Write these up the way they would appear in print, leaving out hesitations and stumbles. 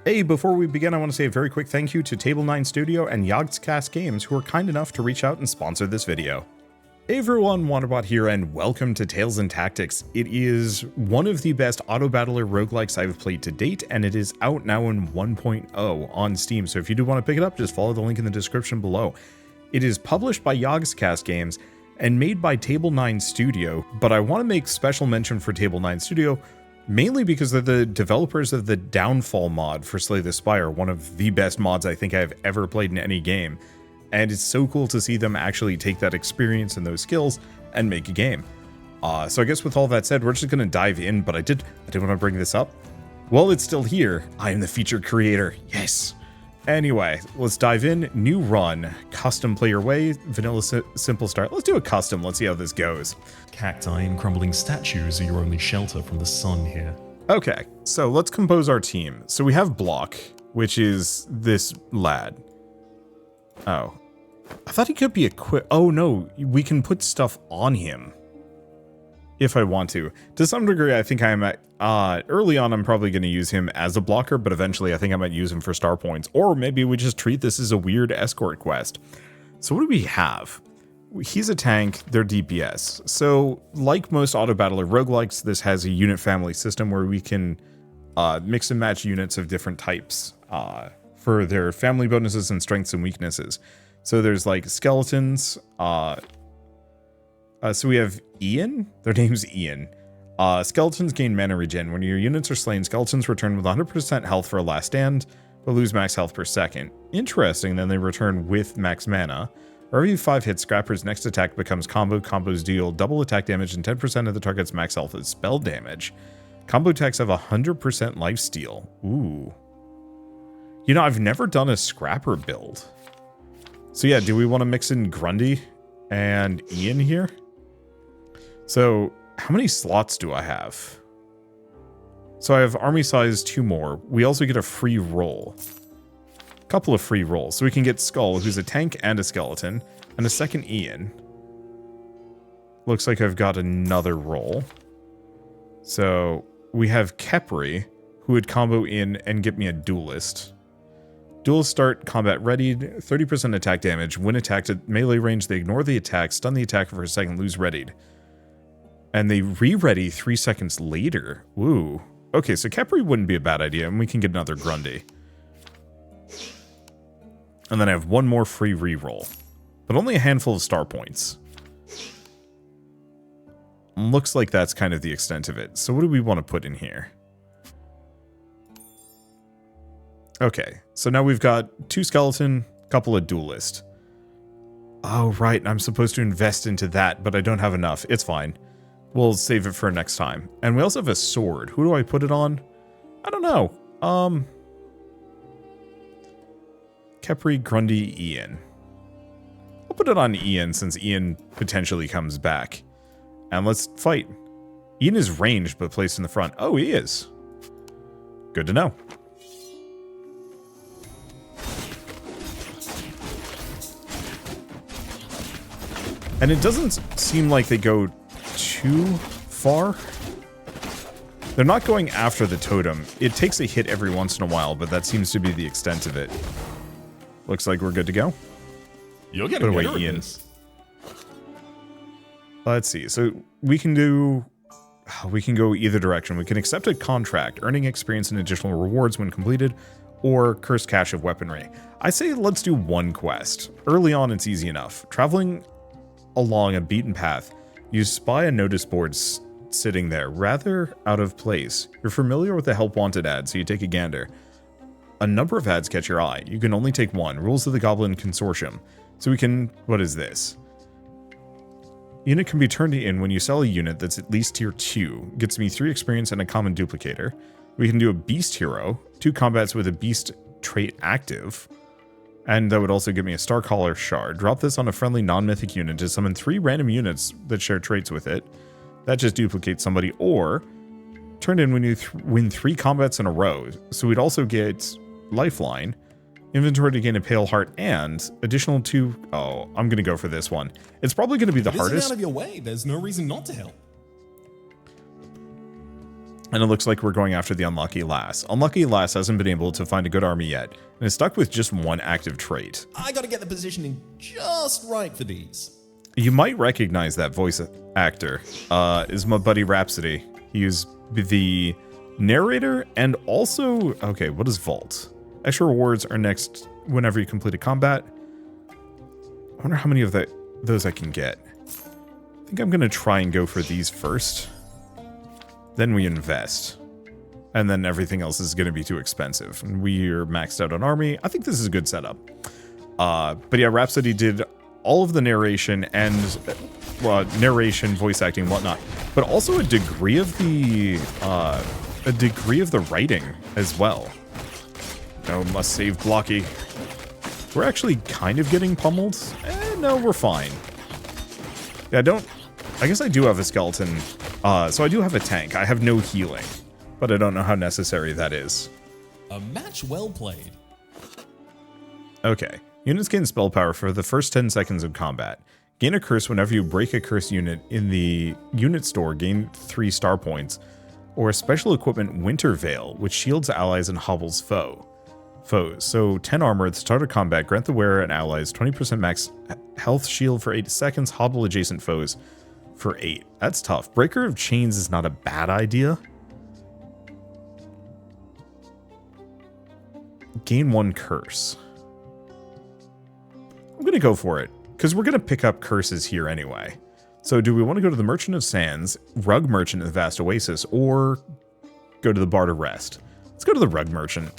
Hey, before we begin, I want to say a very quick thank you to Table 9 Studio and Yogscast Games, who were kind enough to reach out and sponsor this video. Hey everyone, Wanderbot here, and welcome to Tales and Tactics. It is one of the best Autobattler roguelikes I've played to date, and it is out now in 1.0 on Steam, so if you do want to pick it up, just follow the link in the description below. It is published by Yogscast Games and made by Table 9 Studio, but I want to make special mention for Table 9 Studio, mainly because they're the developers of the Downfall mod for Slay the Spire, one of the best mods I think I've ever played in any game. And it's so cool to see them actually take that experience and those skills and make a game. So I guess with all that said, we're just going to dive in, but I did want to bring this up. Well, it's still here. I am the featured creator. Yes. Anyway, let's dive in. New run. Custom play your way. Vanilla simple start. Let's do a custom. Let's see how this goes. Cacti and crumbling statues are your only shelter from the sun here. Okay, so let's compose our team. So we have Block, which is this lad. Oh. I thought he could be equipped. Oh no, we can put stuff on him. If I want to. To some degree, I think I'm at, early on, I'm probably going to use him as a blocker, but eventually I think I might use him for star points. Or maybe we just treat this as a weird escort quest. So what do we have? He's a tank, they're DPS. So like most Autobattler roguelikes, this has a unit family system where we can mix and match units of different types for their family bonuses and strengths and weaknesses. So there's like skeletons, so we have Ian. Their name's Ian. Skeletons gain mana regen. When your units are slain, skeletons return with 100% health for a last stand, but lose max health per second. Interesting, then they return with max mana. For every 5 hits, Scrapper's next attack becomes combo. Combos deal double attack damage and 10% of the target's max health is spell damage. Combo attacks have 100% lifesteal. Ooh. You know, I've never done a Scrapper build. So yeah, do we want to mix in Grundy and Ian here? So how many slots do I have? So I have army size 2 more. We also get a free roll. A couple of free rolls. So we can get Skull, who's a tank and a skeleton, and a second Ian. Looks like I've got another roll. So we have Kepri, who would combo in and get me a duelist. Duelist start combat readied, 30% attack damage. When attacked at melee range, they ignore the attack, stun the attacker for a second, lose readied. And they re-ready 3 seconds later. Woo. Okay, so Kepri wouldn't be a bad idea, and we can get another Grundy. And then I have one more free reroll, but only a handful of star points. Looks like that's kind of the extent of it. So what do we want to put in here? Okay, so now we've got 2 skeleton, couple of duelist. Oh, right, I'm supposed to invest into that, but I don't have enough. It's fine. We'll save it for next time. And we also have a sword. Who do I put it on? I don't know. Kepri, Grundy, Ian. I'll put it on Ian since Ian potentially comes back. And let's fight. Ian is ranged but placed in the front. Oh, he is. Good to know. And it doesn't seem like they go too far. They're not going after the totem. It takes a hit every once in a while, but that seems to be the extent of it. Looks like we're good to go. You're getting better at this. Let's see. So we can go either direction. We can accept a contract, earning experience and additional rewards when completed, or cursed cache of weaponry. I say let's do one quest. Early on, it's easy enough. Traveling along a beaten path, you spy a notice board sitting there, rather out of place. You're familiar with the help wanted ad, so you take a gander. A number of ads catch your eye. You can only take one. Rules of the Goblin Consortium. So we can... What is this? Unit can be turned in when you sell a unit that's at least tier 2. Gets me 3 experience and a common duplicator. We can do a beast hero. 2 combats with a beast trait active. And that would also give me a Starcaller shard. Drop this on a friendly non-mythic unit to summon 3 random units that share traits with it. That just duplicates somebody. Or turn in when you win 3 combats in a row. So we'd also get Lifeline, inventory to gain a Pale Heart, and additional 2... Oh, I'm going to go for this one. It's probably going to be the hardest. Out of your way. There's no reason not to help. And it looks like we're going after the Unlucky Lass. Unlucky Lass hasn't been able to find a good army yet, and is stuck with just one active trait. I gotta get the positioning just right for these. You might recognize that voice actor. Is my buddy Rhapsody. He's the narrator and also... Okay, what is Vault? Extra rewards are next whenever you complete a combat. I wonder how many of those I can get. I think I'm going to try and go for these first. Then we invest. And then everything else is going to be too expensive. And we're maxed out on army. I think this is a good setup. But yeah, Rhapsody did all of the narration and narration, voice acting, whatnot. But also a degree of the writing as well. No, must save blocky. We're actually kind of getting pummeled. No, we're fine. Yeah, I guess I do have a skeleton. So I do have a tank. I have no healing, but I don't know how necessary that is. A match well played. Okay. Units gain spell power for the first 10 seconds of combat. Gain a curse whenever you break a curse unit in the unit store. Gain 3 star points. Or a special equipment Winter Veil, which shields allies and hobbles foes. So 10 armor at the start of combat. Grant the wearer and allies 20% max health shield for 8 seconds. Hobble adjacent foes for 8. That's tough. Breaker of Chains is not a bad idea. Gain 1 curse. I'm going to go for it, because we're going to pick up curses here anyway. So do we want to go to the Merchant of Sands, Rug Merchant in the Vast Oasis, or go to the Bard of Rest? Let's go to the Rug Merchant.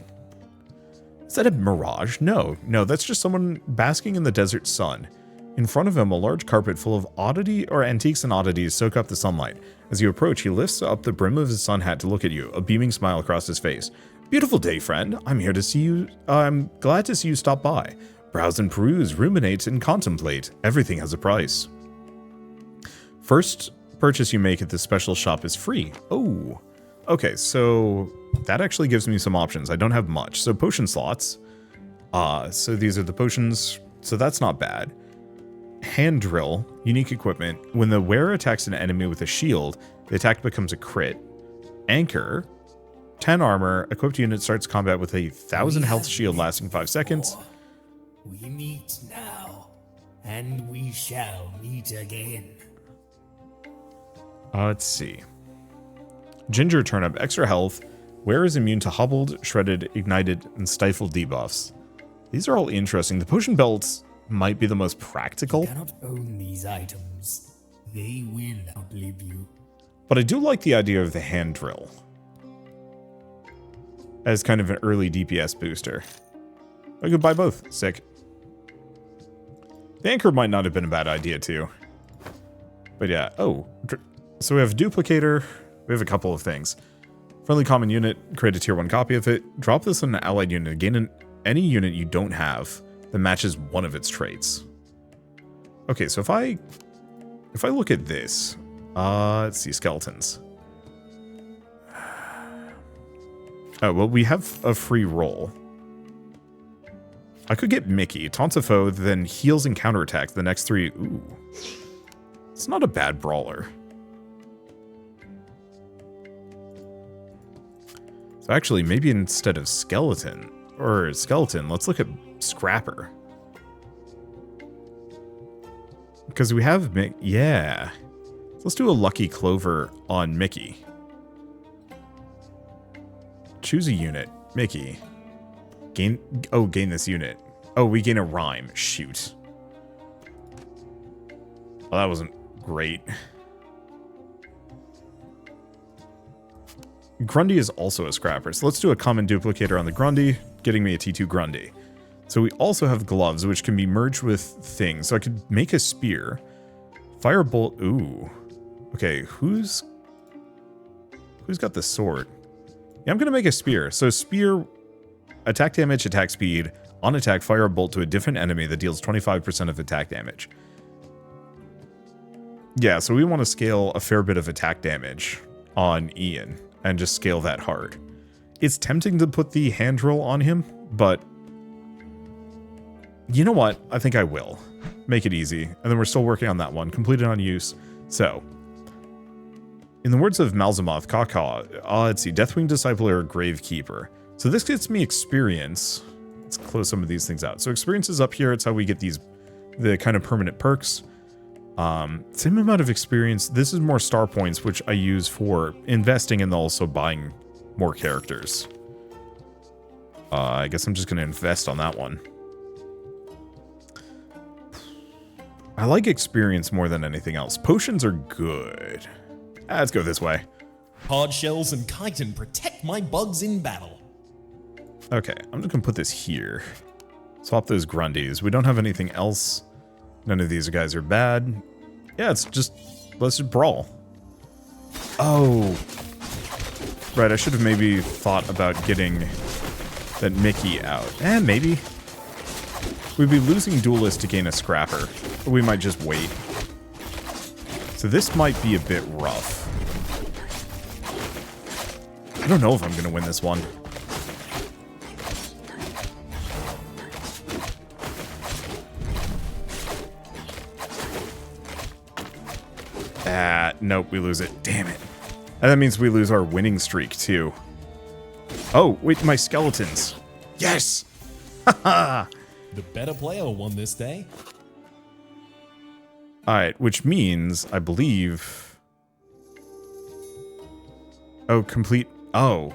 Is that a mirage? No, that's just someone basking in the desert sun. In front of him, a large carpet full of antiques and oddities soak up the sunlight. As you approach, he lifts up the brim of his sun hat to look at you, a beaming smile across his face. Beautiful day, friend. I'm here to see you. I'm glad to see you stop by. Browse and peruse, ruminate and contemplate. Everything has a price. First purchase you make at this special shop is free. Oh, okay, so that actually gives me some options. I don't have much. So potion slots. So these are the potions. So that's not bad. Hand drill, unique equipment. When the wearer attacks an enemy with a shield, the attack becomes a crit. Anchor, 10 armor. Equipped unit starts combat with a 1,000 health shield lasting 5 seconds. We meet now, and we shall meet again. Let's see. Ginger turnip, extra health. Wearer is immune to hobbled, shredded, ignited, and stifled debuffs. These are all interesting. The potion belts might be the most practical. You cannot own these items. They will outlive you. But I do like the idea of the hand drill as kind of an early DPS booster. I could buy both. Sick. The anchor might not have been a bad idea too. But yeah. Oh, so we have duplicator. We have a couple of things. Friendly common unit. Create a tier 1 copy of it. Drop this on an allied unit. Gain any unit you don't have that matches one of its traits. Okay, so if I look at this, let's see, skeletons. Oh, well, we have a free roll. I could get Mickey, taunts a foe, then heals and counterattacks the next 3. Ooh. It's not a bad brawler. So actually, maybe instead of skeleton, let's look at Scrapper. Because we have Mickey. Yeah. So let's do a Lucky Clover on Mickey. Choose a unit. Mickey. Gain this unit. Oh, we gain a rhyme. Shoot. Well, that wasn't great. Grundy is also a scrapper, so let's do a common duplicator on the Grundy, getting me a T2 Grundy. So we also have gloves, which can be merged with things. So I could make a spear. Firebolt. Ooh. Okay, who's got the sword? Yeah, I'm going to make a spear. So spear, attack damage, attack speed, on attack, fire a bolt to a different enemy that deals 25% of attack damage. Yeah, so we want to scale a fair bit of attack damage on Ian and just scale that hard. It's tempting to put the hand drill on him, but you know what? I think I will. Make it easy. And then we're still working on that one. Completed on use. So In the words of Malzamoth Kaka, let's see, Deathwing Discipler or Gravekeeper. So this gets me experience. Let's close some of these things out. So experience is up here. It's how we get the kind of permanent perks. Same amount of experience. This is more star points, which I use for investing and also buying more characters. I guess I'm just going to invest on that one. I like experience more than anything else. Potions are good. Let's go this way. Hard shells and chitin protect my bugs in battle. Okay, I'm just going to put this here. Swap those Grundies. We don't have anything else. None of these guys are bad. Yeah, let's just brawl. Oh. Right, I should have maybe thought about getting that Mickey out. Maybe. We'd be losing Duelist to gain a Scrapper. Or we might just wait. So this might be a bit rough. I don't know if I'm going to win this one. Nope, we lose it. Damn it. And that means we lose our winning streak, too. Oh, wait, my skeletons. Yes! Haha! The better player won this day. Alright, which means, I believe... Oh, complete... Oh.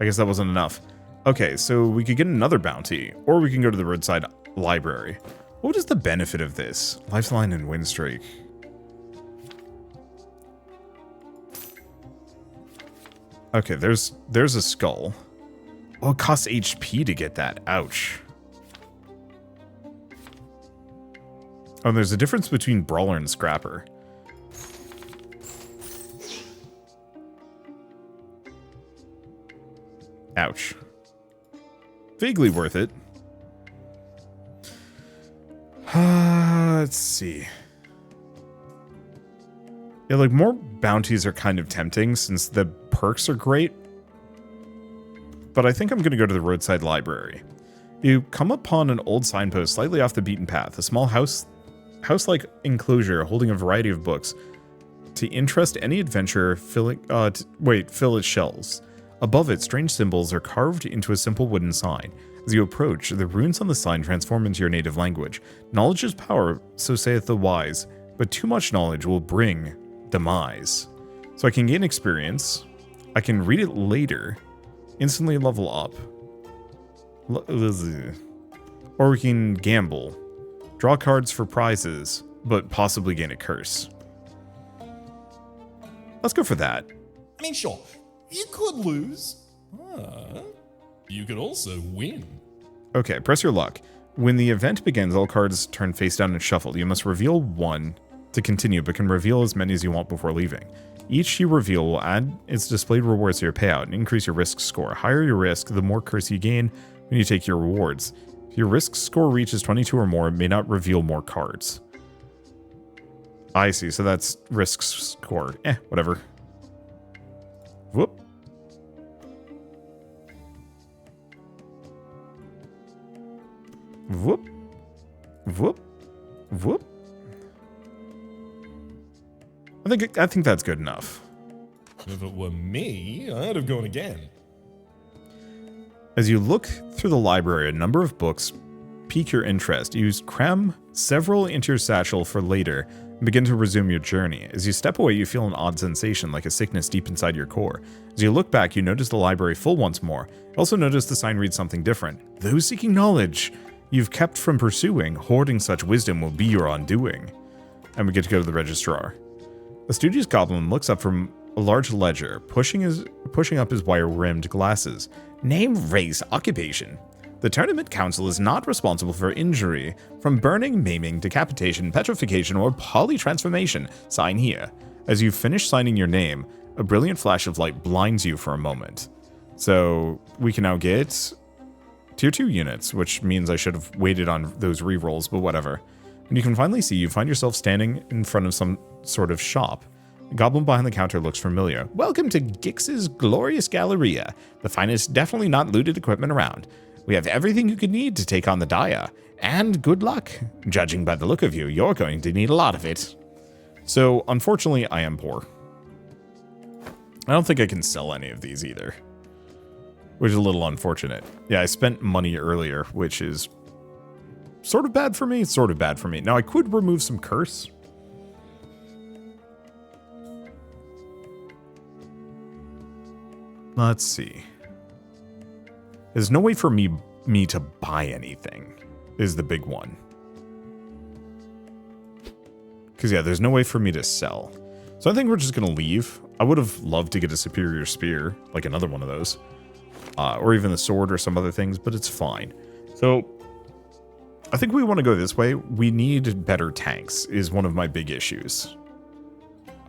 I guess that wasn't enough. Okay, so we could get another bounty, or we can go to the roadside library. What is the benefit of this? Lifeline and win streak. Okay, there's a skull. Oh, it costs HP to get that. Ouch. Oh, there's a difference between Brawler and Scrapper. Ouch. Vaguely worth it. Let's see. Yeah, like, more bounties are kind of tempting since the perks are great. But I think I'm going to go to the roadside library. You come upon an old signpost slightly off the beaten path. A small house-like enclosure holding a variety of books. To interest any adventurer, fill its shelves. Above it, strange symbols are carved into a simple wooden sign. As you approach, the runes on the sign transform into your native language. Knowledge is power, so saith the wise, but too much knowledge will bring demise. So I can gain experience. I can read it later. Instantly level up. Or we can gamble. Draw cards for prizes, but possibly gain a curse. Let's go for that. I mean, sure, you could lose. You could also win. Okay, press your luck. When the event begins, all cards turn face down and shuffled. You must reveal one to continue, but can reveal as many as you want before leaving. Each you reveal will add its displayed rewards to your payout and increase your risk score. Higher your risk, the more curse you gain when you take your rewards. If your risk score reaches 22 or more, it may not reveal more cards. I see, so that's risk score. Whatever. Whoop. Whoop. Whoop. Whoop. I think that's good enough. If it were me, I'd have gone again. As you look through the library, a number of books pique your interest. You cram several into your satchel for later and begin to resume your journey. As you step away, you feel an odd sensation, like a sickness deep inside your core. As you look back, you notice the library full once more. You also notice the sign reads something different. Those seeking knowledge you've kept from pursuing, hoarding such wisdom will be your undoing. And we get to go to the registrar. A studious goblin looks up from a large ledger, pushing up his wire-rimmed glasses. Name, race, occupation. The Tournament Council is not responsible for injury from burning, maiming, decapitation, petrification, or polytransformation. Sign here. As you finish signing your name, a brilliant flash of light blinds you for a moment. So we can now get tier 2 units, which means I should have waited on those rerolls, but whatever. When you can finally see, you find yourself standing in front of some sort of shop. The goblin behind the counter looks familiar. Welcome to Gix's Glorious Galleria, the finest, definitely not looted equipment around. We have everything you could need to take on the Dire. And good luck. Judging by the look of you, you're going to need a lot of it. So, unfortunately, I am poor. I don't think I can sell any of these either, which is a little unfortunate. Yeah, I spent money earlier, which is sort of bad for me. It's sort of bad for me. Now, I could remove some curse. Let's see. There's no way for me to buy anything is the big one. Because, yeah, there's no way for me to sell. So I think we're just going to leave. I would have loved to get a superior spear, like another one of those. Or even the sword or some other things, but it's fine. So I think we want to go this way. We need better tanks is one of my big issues.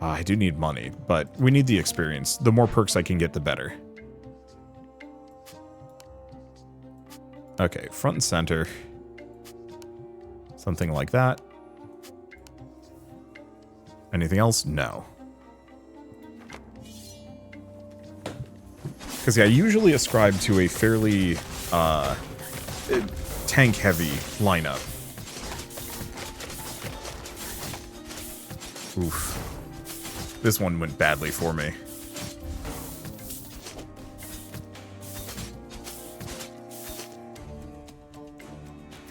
I do need money, but we need the experience. The more perks I can get, the better. Okay, front and center. Something like that. Anything else? No. Because, yeah, I usually ascribe to a fairly tank-heavy lineup. Oof. This one went badly for me.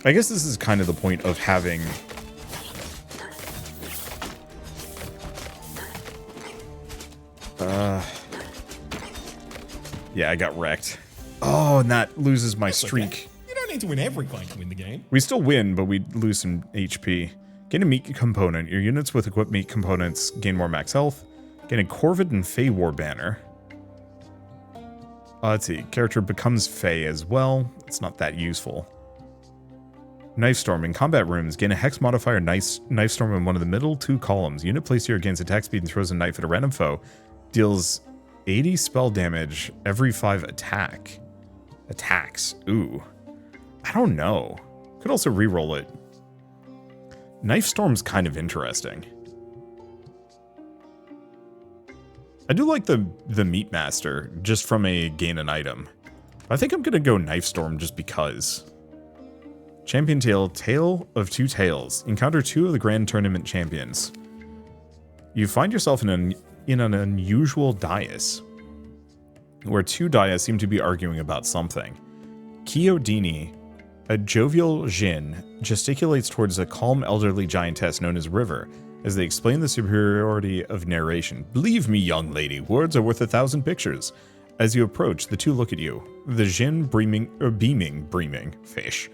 I guess this is kind of the point of having... Yeah, I got wrecked. Oh, and that loses my streak. Okay. You don't need to win every fight to win the game. We still win, but we lose some HP. Gain a meat component. Your units with equipped meat components gain more max health. Gain a Corvid and Fey War banner. Let's see. Character becomes Fey as well. It's not that useful. Knife Storm. In combat rooms, gain a hex modifier Knife Storm in one of the middle 2 columns. Unit placed here gains attack speed and throws a knife at a random foe. Deals 80 spell damage every 5 attacks. Ooh. I don't know. Could also reroll it. Knife Storm's kind of interesting. I do like the Meat Master, just from a gain an item. I think I'm going to go Knife Storm just because. Champion Tale, Tale of Two Tales. Encounter 2 of the Grand Tournament champions. You find yourself in an unusual dais, where 2 dais seem to be arguing about something. Kyodini, a jovial Jin, gesticulates towards a calm elderly giantess known as River, as they explain the superiority of narration. Believe me, young lady, words are worth 1,000 pictures. As you approach, the 2 look at you, the Jin beaming fish,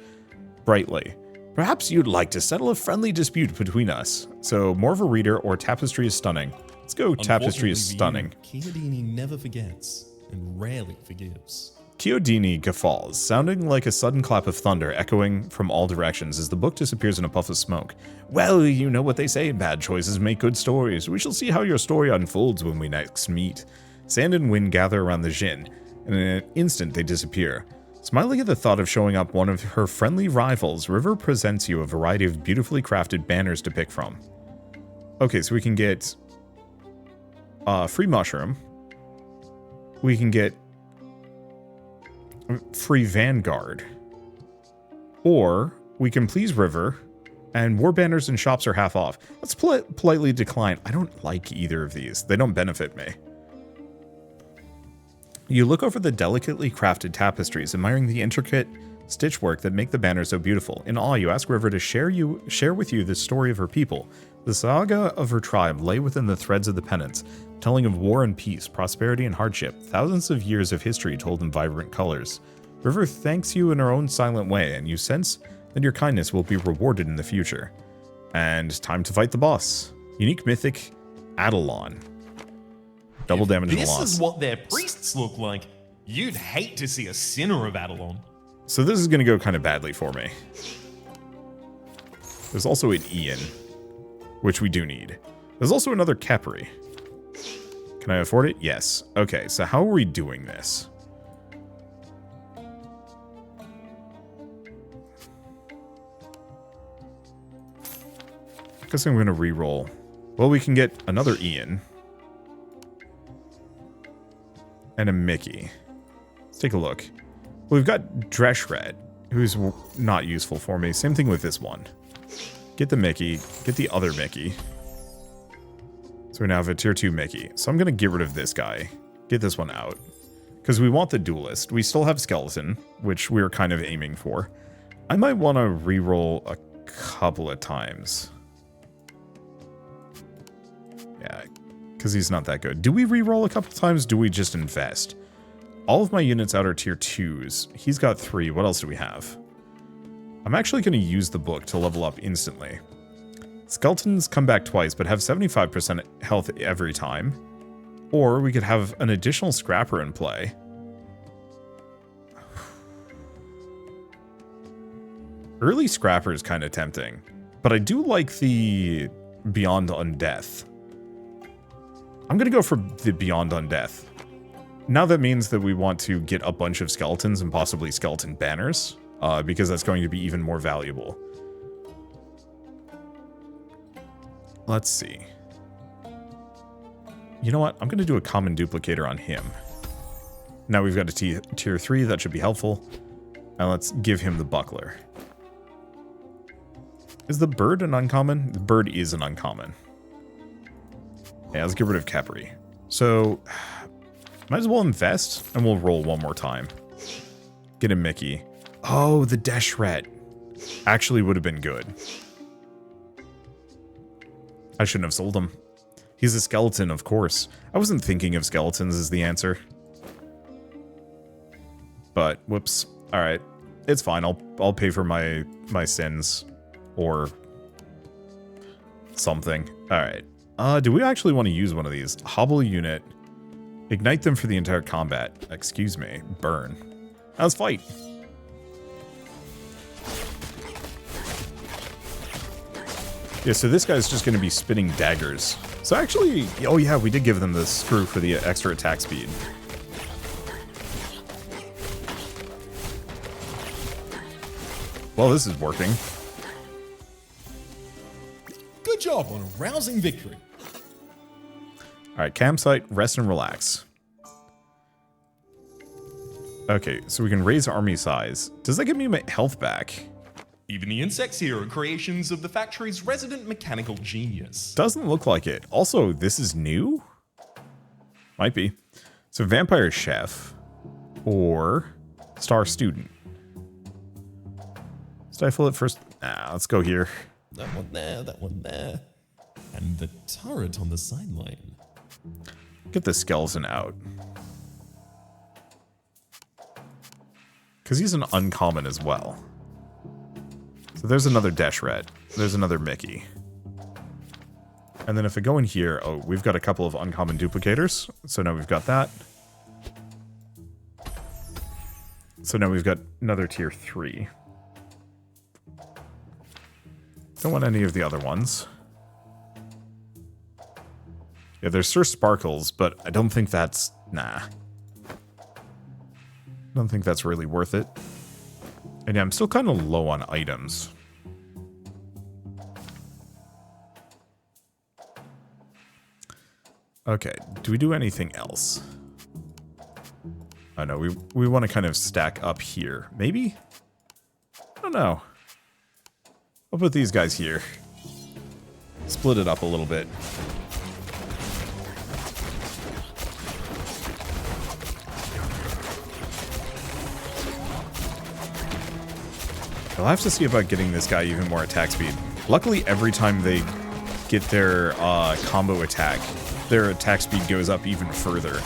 brightly. Perhaps you'd like to settle a friendly dispute between us. So, more of a reader or Tapestry is Stunning. Let's go Tapestry is Stunning. Kyodini never forgets and rarely forgives. Kyodini guffaws, sounding like a sudden clap of thunder echoing from all directions as the book disappears in a puff of smoke. Well, you know what they say, bad choices make good stories. We shall see how your story unfolds when we next meet. Sand and wind gather around the Jin, and in an instant they disappear. Smiling at the thought of showing up one of her friendly rivals, River presents you a variety of beautifully crafted banners to pick from. Okay, so we can get free mushroom. We can get free Vanguard. Or we can please River, and war banners and shops are half off. Let's politely decline. I don't like either of these. They don't benefit me. You look over the delicately crafted tapestries, admiring the intricate stitchwork that make the banners so beautiful. In awe, you ask River to share with you the story of her people. The saga of her tribe lay within the threads of the pennants, telling of war and peace, prosperity and hardship, thousands of years of history told in vibrant colors. River thanks you in her own silent way, and you sense that your kindness will be rewarded in the future. And time to fight the boss. Unique Mythic Adelon. Double damage and loss. This is what their priests look like. You'd hate to see a sinner of Adelon. So this is going to go kind of badly for me. There's also an Ian, which we do need. There's also another Kepri. Can I afford it? Yes. Okay, so how are we doing this? I guess I'm going to re-roll. Well, we can get another Ian. And a Mickey. Let's take a look. Well, we've got Dreshred, who's not useful for me. Same thing with this one. Get the Mickey. Get the other Mickey. So we now have a tier 2 Mickey. So I'm going to get rid of this guy. Get this one out. Because we want the duelist. We still have skeleton, which we're kind of aiming for. I might want to reroll a couple of times. Yeah, because he's not that good. Do we reroll a couple times? Do we just invest? All of my units out are tier 2s. He's got 3. What else do we have? I'm actually going to use the book to level up instantly. Skeletons come back twice, but have 75% health every time. Or we could have an additional scrapper in play. Early scrapper is kind of tempting, but I do like the Beyond Undeath. I'm going to go for the Beyond Undeath. Now that means that we want to get a bunch of skeletons and possibly skeleton banners, because that's going to be even more valuable. Let's see. You know what? I'm going to do a common duplicator on him. Now we've got a tier 3. That should be helpful. Now let's give him the buckler. Is the bird an uncommon? The bird is an uncommon. Yeah, let's get rid of Capri. So, might as well invest, and we'll roll one more time. Get a Mickey. Oh, the Deshret. Actually would have been good. I shouldn't have sold him. He's a skeleton, of course. I wasn't thinking of skeletons as the answer. But, whoops. Alright. It's fine. I'll pay for my sins. Or something. Alright. Do we actually want to use one of these? Hobble unit. Ignite them for the entire combat. Excuse me. Burn. Now let's fight. Yeah, so this guy's just going to be spitting daggers. So actually, oh yeah, we did give them the screw for the extra attack speed. Well, this is working. Good job on a rousing victory. Alright, campsite, rest and relax. Okay, so we can raise army size. Does that give me my health back? Even the insects here are creations of the factory's resident mechanical genius. Doesn't look like it. Also, this is new? Might be. So vampire chef or star student. Stifle it first. Nah, let's go here. That one there, that one there. And the turret on the sideline. Get the skeleton out. Because he's an uncommon as well. So there's another Deshret. There's another Mickey. And then if I go in here, oh, we've got a couple of uncommon duplicators. So now we've got that. So now we've got another tier 3. Don't want any of the other ones. Yeah, there's Sir Sparkles, but I don't think that's... Nah. Don't think that's really worth it. And yeah, I'm still kind of low on items. Okay, do we do anything else? Oh no, we want to kind of stack up here. Maybe? I don't know. I'll put these guys here. Split it up a little bit. I'll have to see about getting this guy even more attack speed. Luckily, every time they get their combo attack, their attack speed goes up even further.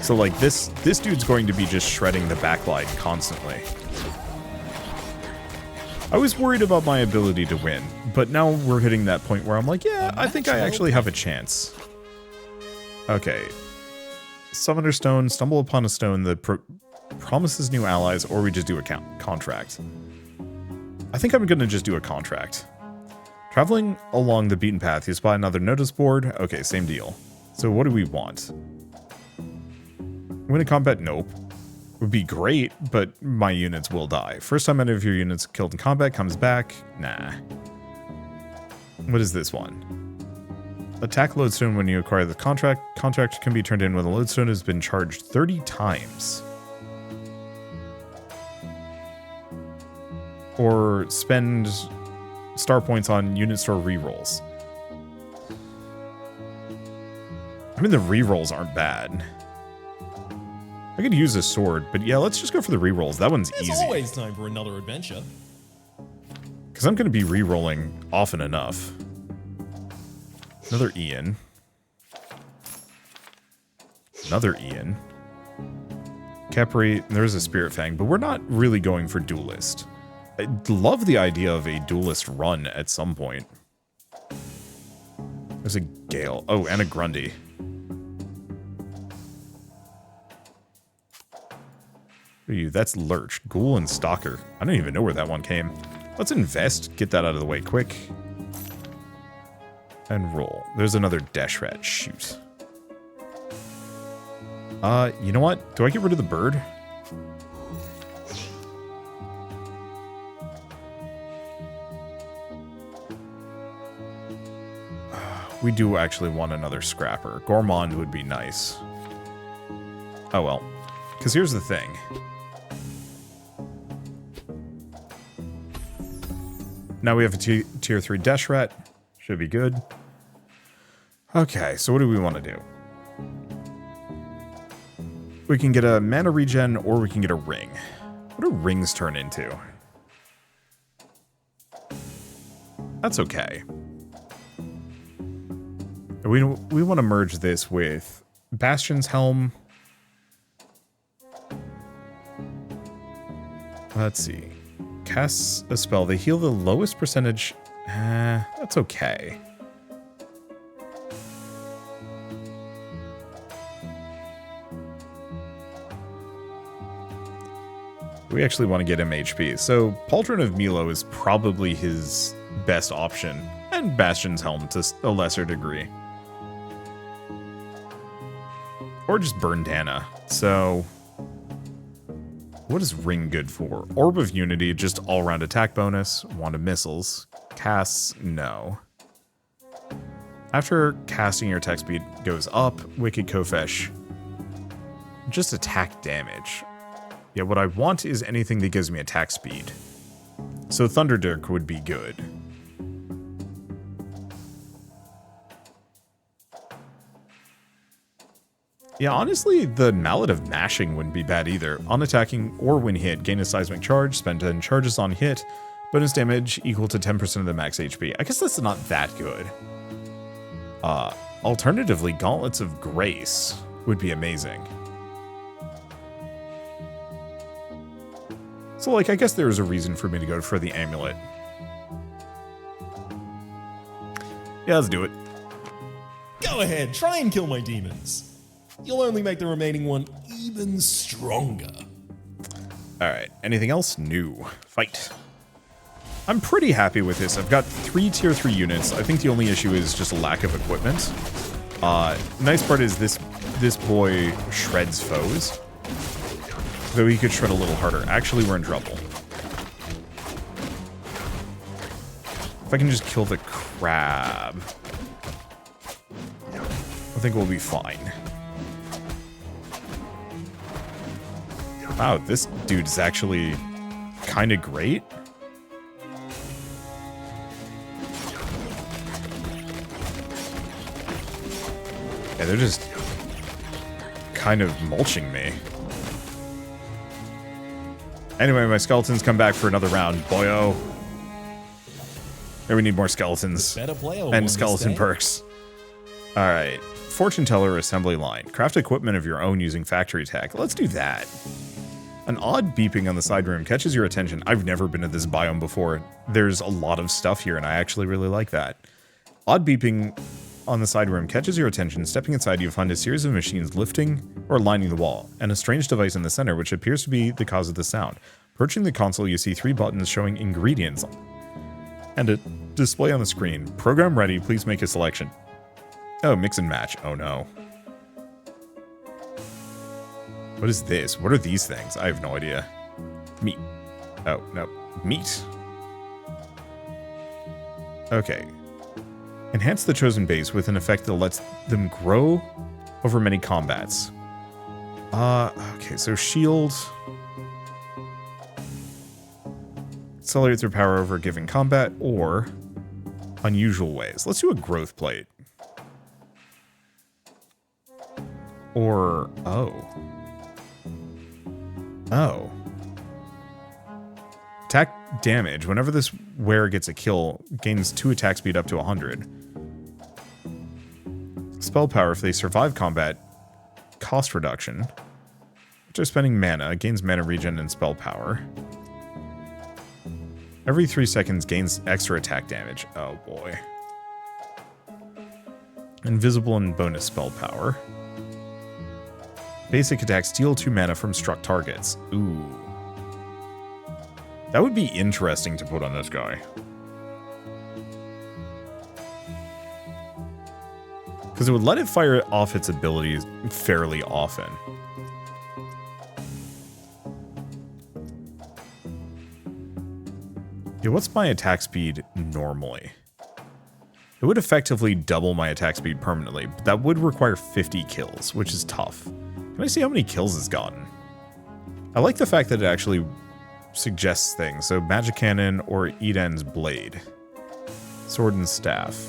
So like this dude's going to be just shredding the backline constantly. I was worried about my ability to win, but now we're hitting that point where I'm like, yeah, I think I actually have a chance. Okay. Summoner Stone, stumble upon a stone that promises new allies, or we just do a contract. I think I'm going to just do a contract. Traveling along the beaten path, you spot another notice board. Okay, same deal. So what do we want? Win a combat? Nope. Would be great, but my units will die. First time any of your units killed in combat comes back. Nah. What is this one? Attack lodestone when you acquire the contract. Contract can be turned in when the lodestone has been charged 30 times. Or spend star points on unit store rerolls. I mean, the rerolls aren't bad. I could use a sword, but yeah, let's just go for the rerolls. That one's There's easy. always time for another adventure. Because I'm going to be rerolling often enough. Another Ian. Another Ian. Capri, there's a Spirit Fang, but we're not really going for Duelist. I love the idea of a Duelist run at some point. There's a Gale. Oh, and a Grundy. What are you? That's Lurch. Ghoul and Stalker. I don't even know where that one came. Let's invest. Get that out of the way quick. And roll. There's another Deshrat. Shoot. You know what? Do I get rid of the bird? We do actually want another Scrapper. Gourmand would be nice. Oh well. Because here's the thing. Now we have a tier 3 Deshrat. Should be good. Okay, so what do we want to do? We can get a mana regen, or we can get a ring. What do rings turn into? That's okay. We want to merge this with Bastion's Helm. Let's see. Casts a spell. They heal the lowest percentage. That's okay. We actually want to get him HP. So Pauldron of Milo is probably his best option. And Bastion's Helm to a lesser degree. Or just Burndana. So what is Ring good for? Orb of Unity, just all-around attack bonus. Wand of Missiles. Casts, no. After casting, your attack speed goes up. Wicked Kofesh, just attack damage. Yeah, what I want is anything that gives me attack speed. So Thunder Dirk would be good. Yeah, honestly, the Mallet of Mashing wouldn't be bad either. On attacking or when hit, gain a seismic charge, spend 10 charges on hit, bonus damage equal to 10% of the max HP. I guess that's not that good. Alternatively, Gauntlets of Grace would be amazing. So, like, I guess there's a reason for me to go for the amulet. Yeah, let's do it. Go ahead, try and kill my demons. You'll only make the remaining one even stronger. Alright, anything else? New. Fight. I'm pretty happy with this. I've got 3 tier 3 units. I think the only issue is just a lack of equipment. Nice part is this boy shreds foes. Though he could shred a little harder. Actually, we're in trouble. If I can just kill the crab, I think we'll be fine. Wow, this dude is actually kind of great. Yeah, they're just kind of mulching me. Anyway, my skeletons come back for another round, boyo. Here we need more skeletons. Better play And skeleton perks. Alright. Fortune Teller Assembly Line. Craft equipment of your own using factory tech. Let's do that. An odd beeping on the side room catches your attention. I've never been to this biome before. There's a lot of stuff here, and I actually really like that. Odd beeping on the side room catches your attention. Stepping inside, you find a series of machines lifting or lining the wall, and a strange device in the center, which appears to be the cause of the sound. Approaching the console, you see 3 buttons showing ingredients and a display on the screen. Program ready, please make a selection. Oh, mix and match. Oh no. What is this? What are these things? I have no idea. Meat. Oh, no. Meat. Okay. Enhance the chosen base with an effect that lets them grow over many combats. Okay, so shield. Accelerate their power over a given combat, or unusual ways. Let's do a growth plate. Or, oh. Oh. Attack damage. Whenever this wearer gets a kill, gains 2 attack speed up to 100. Spell power, if they survive combat, cost reduction. After spending mana, gains mana regen and spell power. Every 3 seconds gains extra attack damage. Oh boy. Invisible and bonus spell power. Basic attack, steal 2 mana from struck targets. Ooh. That would be interesting to put on this guy. Because it would let it fire off its abilities fairly often. Yeah, what's my attack speed normally? It would effectively double my attack speed permanently, but that would require 50 kills, which is tough. Can I see how many kills it's gotten? I like the fact that it actually suggests things. So Magic Cannon or Eden's Blade. Sword and Staff.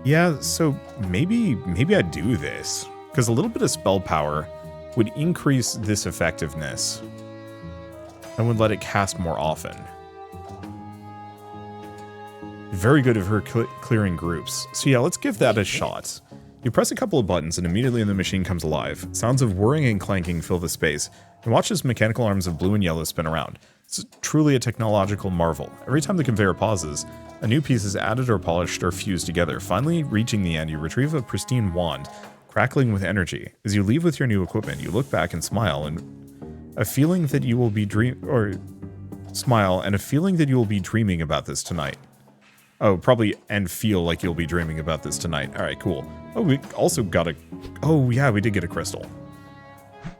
Yeah, so maybe I'd do this. Because a little bit of spell power would increase this effectiveness. And would let it cast more often. Very good of her clearing groups. So yeah, let's give that a shot. You press a couple of buttons and immediately the machine comes alive. Sounds of whirring and clanking fill the space, and watch as mechanical arms of blue and yellow spin around. It's truly a technological marvel. Every time the conveyor pauses, a new piece is added or polished or fused together. Finally, reaching the end, you retrieve a pristine wand, crackling with energy. As you leave with your new equipment, you look back and smile, and a feeling that you will be dreaming about this tonight. Oh, probably, and feel like you'll be dreaming about this tonight. All right, cool. Oh, we also got a... Oh, yeah, we did get a crystal.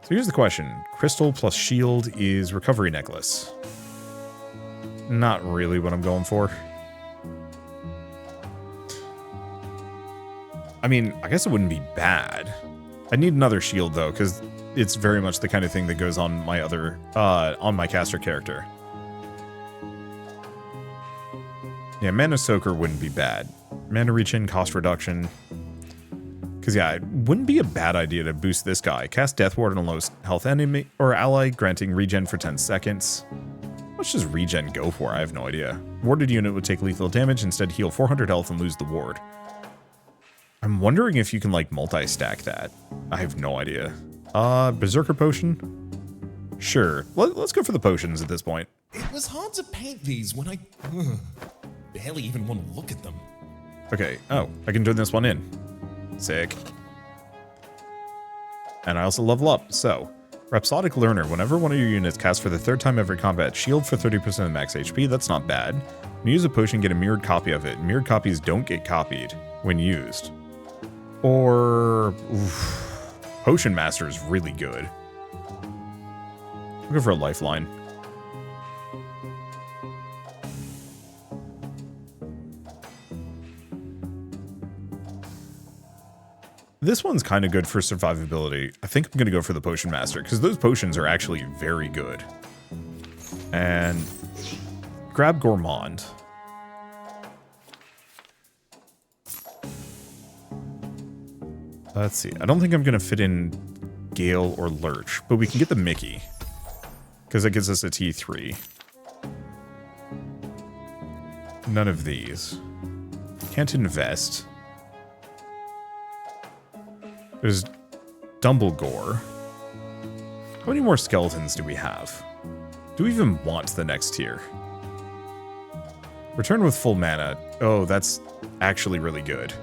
So here's the question. Crystal plus shield is recovery necklace. Not really what I'm going for. I mean, I guess it wouldn't be bad. I need another shield, though, because it's very much the kind of thing that goes on my other... on my caster character. Yeah, Mana Soaker wouldn't be bad. Mana Regen, cost reduction. Because, yeah, it wouldn't be a bad idea to boost this guy. Cast Death Ward on a low health enemy or ally, granting regen for 10 seconds. How much does regen go for? I have no idea. Warded unit would take lethal damage, instead heal 400 health and lose the ward. I'm wondering if you can, like, multi-stack that. I have no idea. Berserker Potion? Sure. Let's go for the potions at this point. It was hard to paint these when I barely even want to look at them. Okay. Oh, I can turn this one in. Sick. And I also level up. So, Rhapsodic Learner. Whenever one of your units casts for the 3rd time every combat, shield for 30% of max HP. That's not bad. When you use a potion, get a mirrored copy of it. Mirrored copies don't get copied when used. Or... Potion Master is really good. I'll go for a lifeline. This one's kind of good for survivability. I think I'm going to go for the Potion Master, because those potions are actually very good. And grab Gourmand. Let's see. I don't think I'm going to fit in Gale or Lurch, but we can get the Mickey, because it gives us a T3. None of these. Can't invest. There's Dumbledore. How many more skeletons do we have? Do we even want the next tier? Return with full mana. Oh, that's actually really good.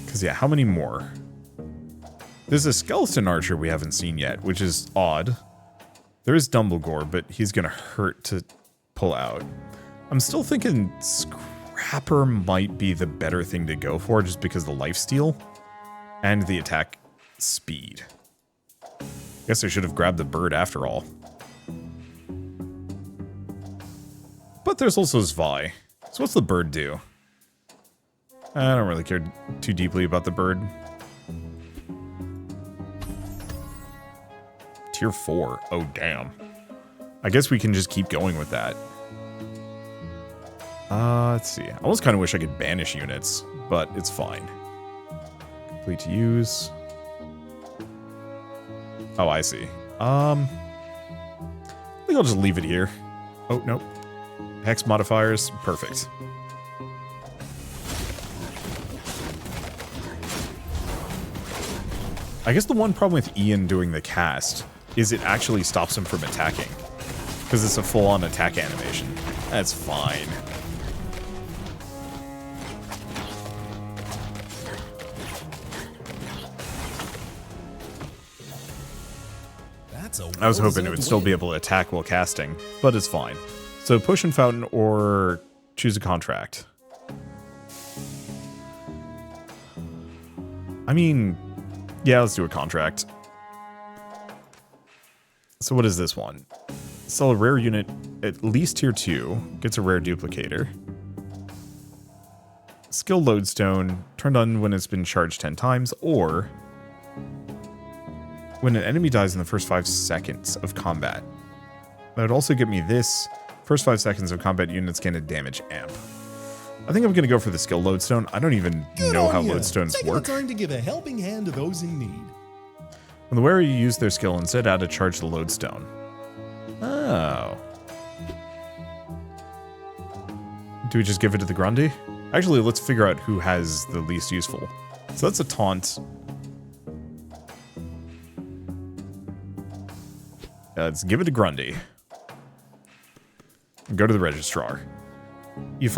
Because, yeah, how many more? There's a skeleton archer we haven't seen yet, which is odd. There is Dumbledore, but he's going to hurt to pull out. I'm still thinking Scrapper might be the better thing to go for, just because the lifesteal and the attack speed. Guess I should have grabbed the bird after all. But there's also Zvi. So what's the bird do? I don't really care too deeply about the bird. Tier 4. Oh, damn. I guess we can just keep going with that. Let's see. I almost kind of wish I could banish units, but it's fine. Complete to use. Oh, I see. I think I'll just leave it here. Oh, nope. Hex modifiers. Perfect. I guess the one problem with Ian doing the cast is it actually stops him from attacking. Because it's a full-on attack animation. That's fine. I was hoping it would still be able to attack while casting, but it's fine. So Potion Fountain or choose a contract. I mean, yeah, let's do a contract. So what is this one? Sell a rare unit at least tier 2, gets a rare duplicator. Skill lodestone, turned on when it's been charged 10 times, or when an enemy dies in the first 5 seconds of combat. That would also give me this. First 5 seconds of combat units gain a damage amp. I think I'm going to go for the skill lodestone. I don't even know how lodestones work. Taking the time to give a helping hand to those in need. When the wearer used their skill instead, add a charge to lodestone. Oh. Do we just give it to the Grundy? Actually, let's figure out who has the least useful. So that's a taunt. Let's give it to Grundy. Go to the registrar. You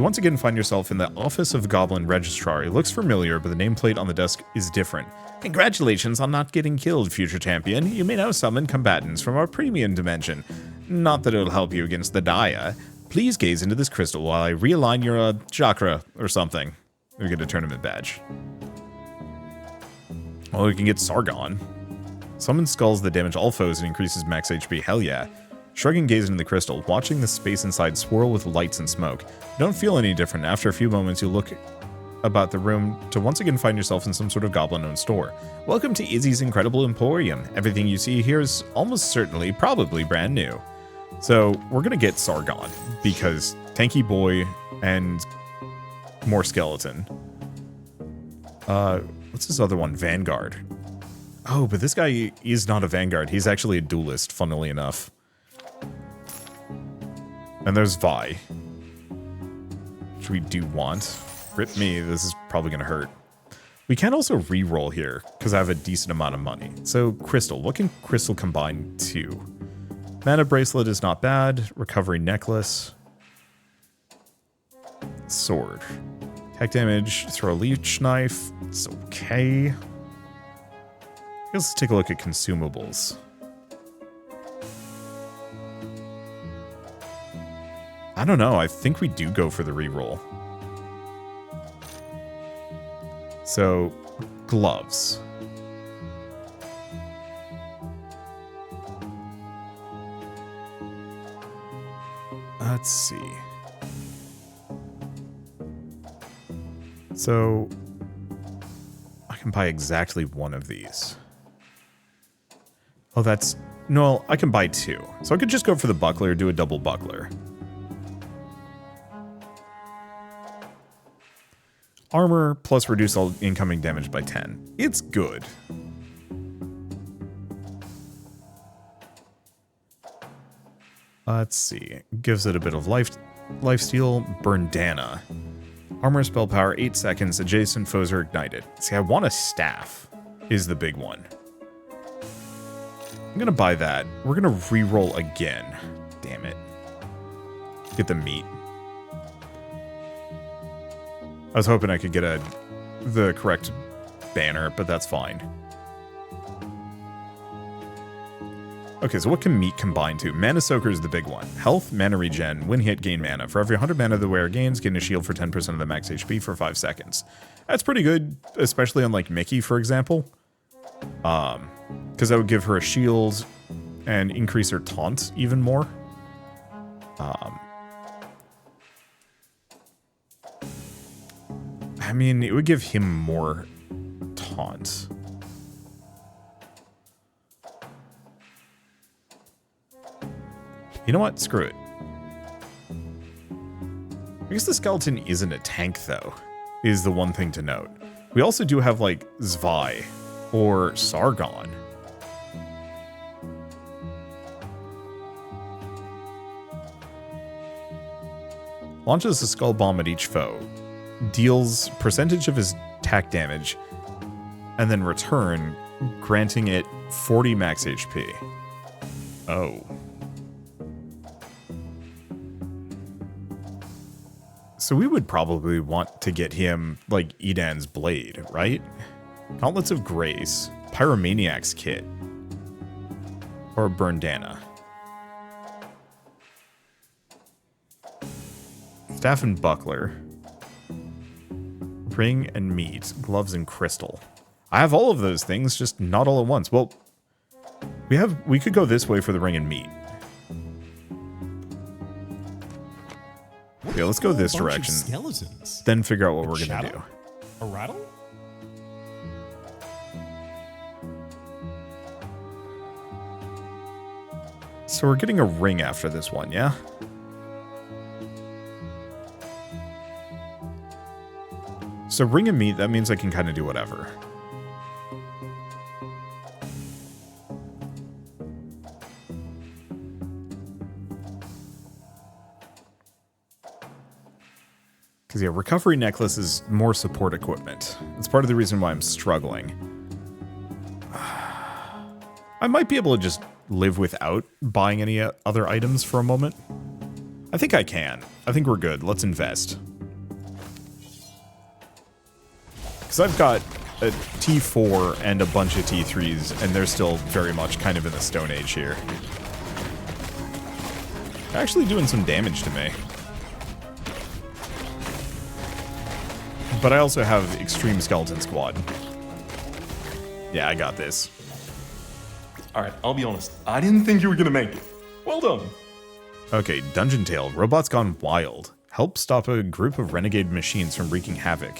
once again find yourself in the office of Goblin Registrar. It looks familiar, but the nameplate on the desk is different. Congratulations on not getting killed, future champion. You may now summon combatants from our premium dimension. Not that it'll help you against the Dia. Please gaze into this crystal while I realign your chakra or something. We get a tournament badge. Well, we can get Sargon. Summon skulls that damage all foes and increases max HP. Hell yeah. Shrug and gaze into the crystal, watching the space inside swirl with lights and smoke. You don't feel any different. After a few moments, you look about the room to once again find yourself in some sort of goblin-owned store. Welcome to Izzy's Incredible Emporium. Everything you see here is almost certainly, probably brand new. So we're going to get Sargon, because tanky boy and more skeleton. What's this other one? Vanguard. Oh, but this guy is not a Vanguard. He's actually a duelist, funnily enough. And there's Vi, which we do want. Rip me, this is probably going to hurt. We can also re-roll here, because I have a decent amount of money. So, Crystal. What can Crystal combine to? Mana Bracelet is not bad. Recovery Necklace. Sword. Attack damage, throw a Leech Knife. It's okay. Let's take a look at consumables. I don't know. I think we do go for the reroll. So, gloves. Let's see. So, I can buy exactly one of these. Oh, that's... No, I can buy 2. So I could just go for the buckler, do a double buckler. Armor plus reduce all incoming damage by 10. It's good. Let's see. Gives it a bit of lifesteal. Burndana. Armor spell power 8 seconds. Adjacent foes are ignited. See, I want a staff is the big one. I'm gonna buy that. We're gonna re-roll again. Damn it. Get the meat. I was hoping I could get the correct banner, but that's fine. Okay, so what can meat combine to? Mana Soaker is the big one. Health, mana regen, when hit, gain mana. For every 100 mana the wearer gains, gain a shield for 10% of the max HP for 5 seconds. That's pretty good, especially on like Mickey, for example. Because that would give her a shield and increase her taunt even more. I mean, it would give him more taunt. You know what? Screw it. I guess the skeleton isn't a tank, though, is the one thing to note. We also do have, like, Zwei or Sargon. Launches a skull bomb at each foe, deals percentage of his attack damage, and then return, granting it 40 max HP. Oh. So we would probably want to get him, like, Edan's Blade, right? Gauntlets of Grace, Pyromaniac's Kit, or Burndana. Staff and Buckler. Ring and Meat, Gloves and Crystal. I have all of those things, just not all at once. Well, we could go this way for the Ring and Meat. Yeah, let's go this direction. Skeletons. Then figure out what we're gonna do. A rattle? So we're getting a ring after this one, yeah? So ring and meat, that means I can kind of do whatever. Because, yeah, recovery necklace is more support equipment. That's part of the reason why I'm struggling. I might be able to just live without buying any other items for a moment. I think I can. I think we're good. Let's invest. Because I've got a T4 and a bunch of T3s, and they're still very much kind of in the Stone Age here. They're actually doing some damage to me. But I also have Extreme Skeleton Squad. Yeah, I got this. Alright, I'll be honest. I didn't think you were gonna make it. Well done. Okay, Dungeon Tale. Robots Gone Wild. Help stop a group of renegade machines from wreaking havoc.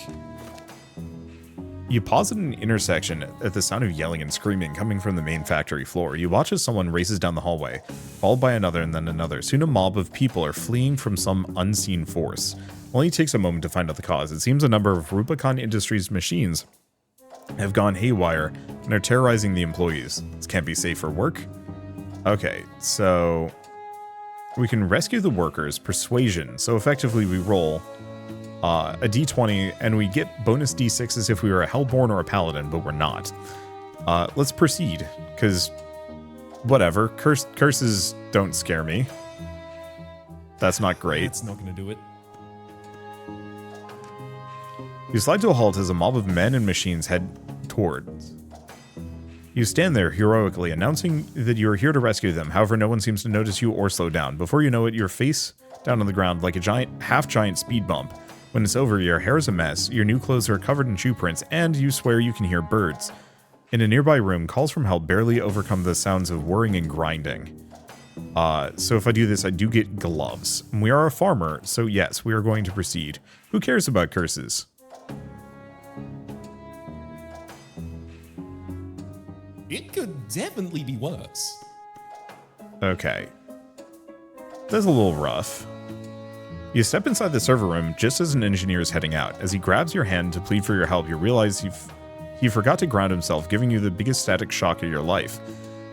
You pause at an intersection at the sound of yelling and screaming coming from the main factory floor. You watch as someone races down the hallway, followed by another and then another. Soon a mob of people are fleeing from some unseen force. Only takes a moment to find out the cause. It seems a number of Rubicon Industries machines have gone haywire and are terrorizing the employees. This can't be safe for work. Okay, so we can rescue the workers. Persuasion. So effectively we roll a d20 and we get bonus d6s if we were a Hellborn or a Paladin, but we're not. Let's proceed, because whatever. Curses don't scare me. That's not great. It's not going to do it. You slide to a halt as a mob of men and machines head towards. You stand there heroically, announcing that you are here to rescue them. However, no one seems to notice you or slow down. Before you know it, you're face down on the ground like a half-giant speed bump. When it's over, your hair is a mess, your new clothes are covered in shoe prints, and you swear you can hear birds. In a nearby room, calls from help barely overcome the sounds of whirring and grinding. So if I do this, I do get gloves. We are a farmer, so yes, we are going to proceed. Who cares about curses? It could definitely be worse. Okay. That's a little rough. You step inside the server room just as an engineer is heading out. As he grabs your hand to plead for your help, you realize he forgot to ground himself, giving you the biggest static shock of your life.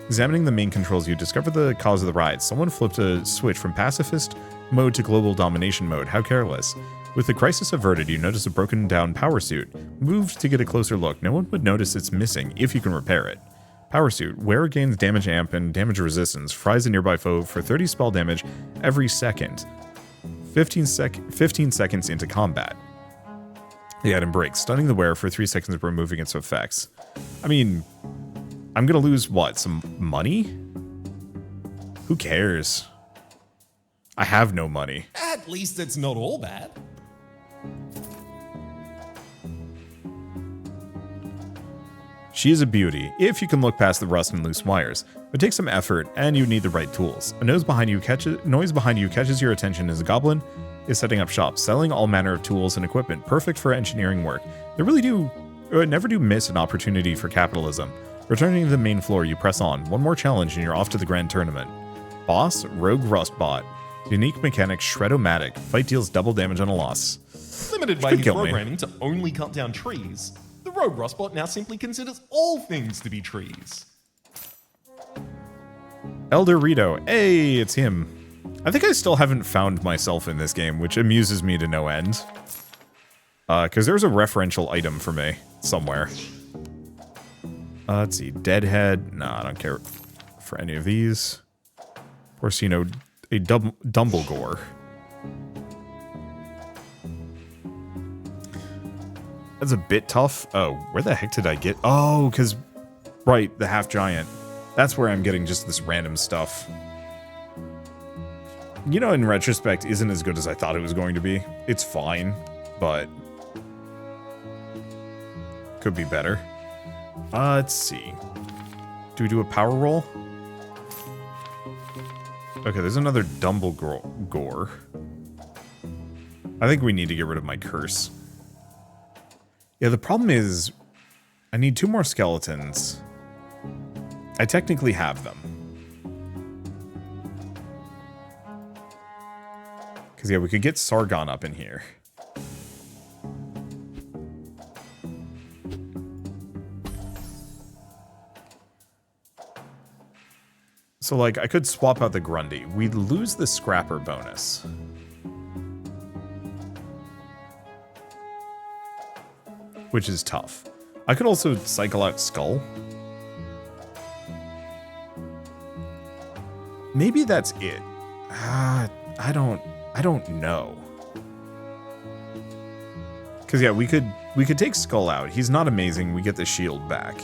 Examining the main controls, you discover the cause of the riot. Someone flipped a switch from pacifist mode to global domination mode. How careless. With the crisis averted, you notice a broken down power suit. Moved to get a closer look. No one would notice it's missing if you can repair it. Power suit. Wearer gains damage amp and damage resistance. Fries a nearby foe for 30 spell damage every second. 15 seconds into combat. The item breaks, stunning the wearer for 3 seconds before removing its effects. I mean, I'm gonna lose what? Some money? Who cares? I have no money. At least it's not all bad. She is a beauty, if you can look past the rust and loose wires. It takes some effort, and you need the right tools. A noise behind you catches your attention as a goblin is setting up shop, selling all manner of tools and equipment, perfect for engineering work. They never do miss an opportunity for capitalism. Returning to the main floor, you press on. One more challenge and you're off to the grand tournament. Boss, Rogue Rustbot. Unique mechanic, Shred-O-Matic. Fight deals double damage on a loss. Limited by Could his kill me. programming to only cut down trees, the Rogue Rustbot now simply considers all things to be trees. Elder Rito. Hey, it's him. I think I still haven't found myself in this game, which amuses me to no end. Because there's a referential item for me somewhere. Let's see. Deadhead. No, I don't care for any of these. Porcino. A Dumblegore. That's a bit tough. Oh, where the heck did I get? Oh, because... Right, the half-giant. That's where I'm getting just this random stuff. You know, in retrospect, isn't as good as I thought it was going to be. It's fine, but... could be better. Let's see. Do we do a power roll? Okay, there's another Dumblegore. I think we need to get rid of my curse. Yeah, the problem is... I need 2 more skeletons. I technically have them. Because, yeah, we could get Sargon up in here. So, like, I could swap out the Grundy. We'd lose the Scrapper bonus. Which is tough. I could also cycle out Skull. Maybe that's it. I don't know. Because, yeah, we could take Skull out. He's not amazing. We get the shield back.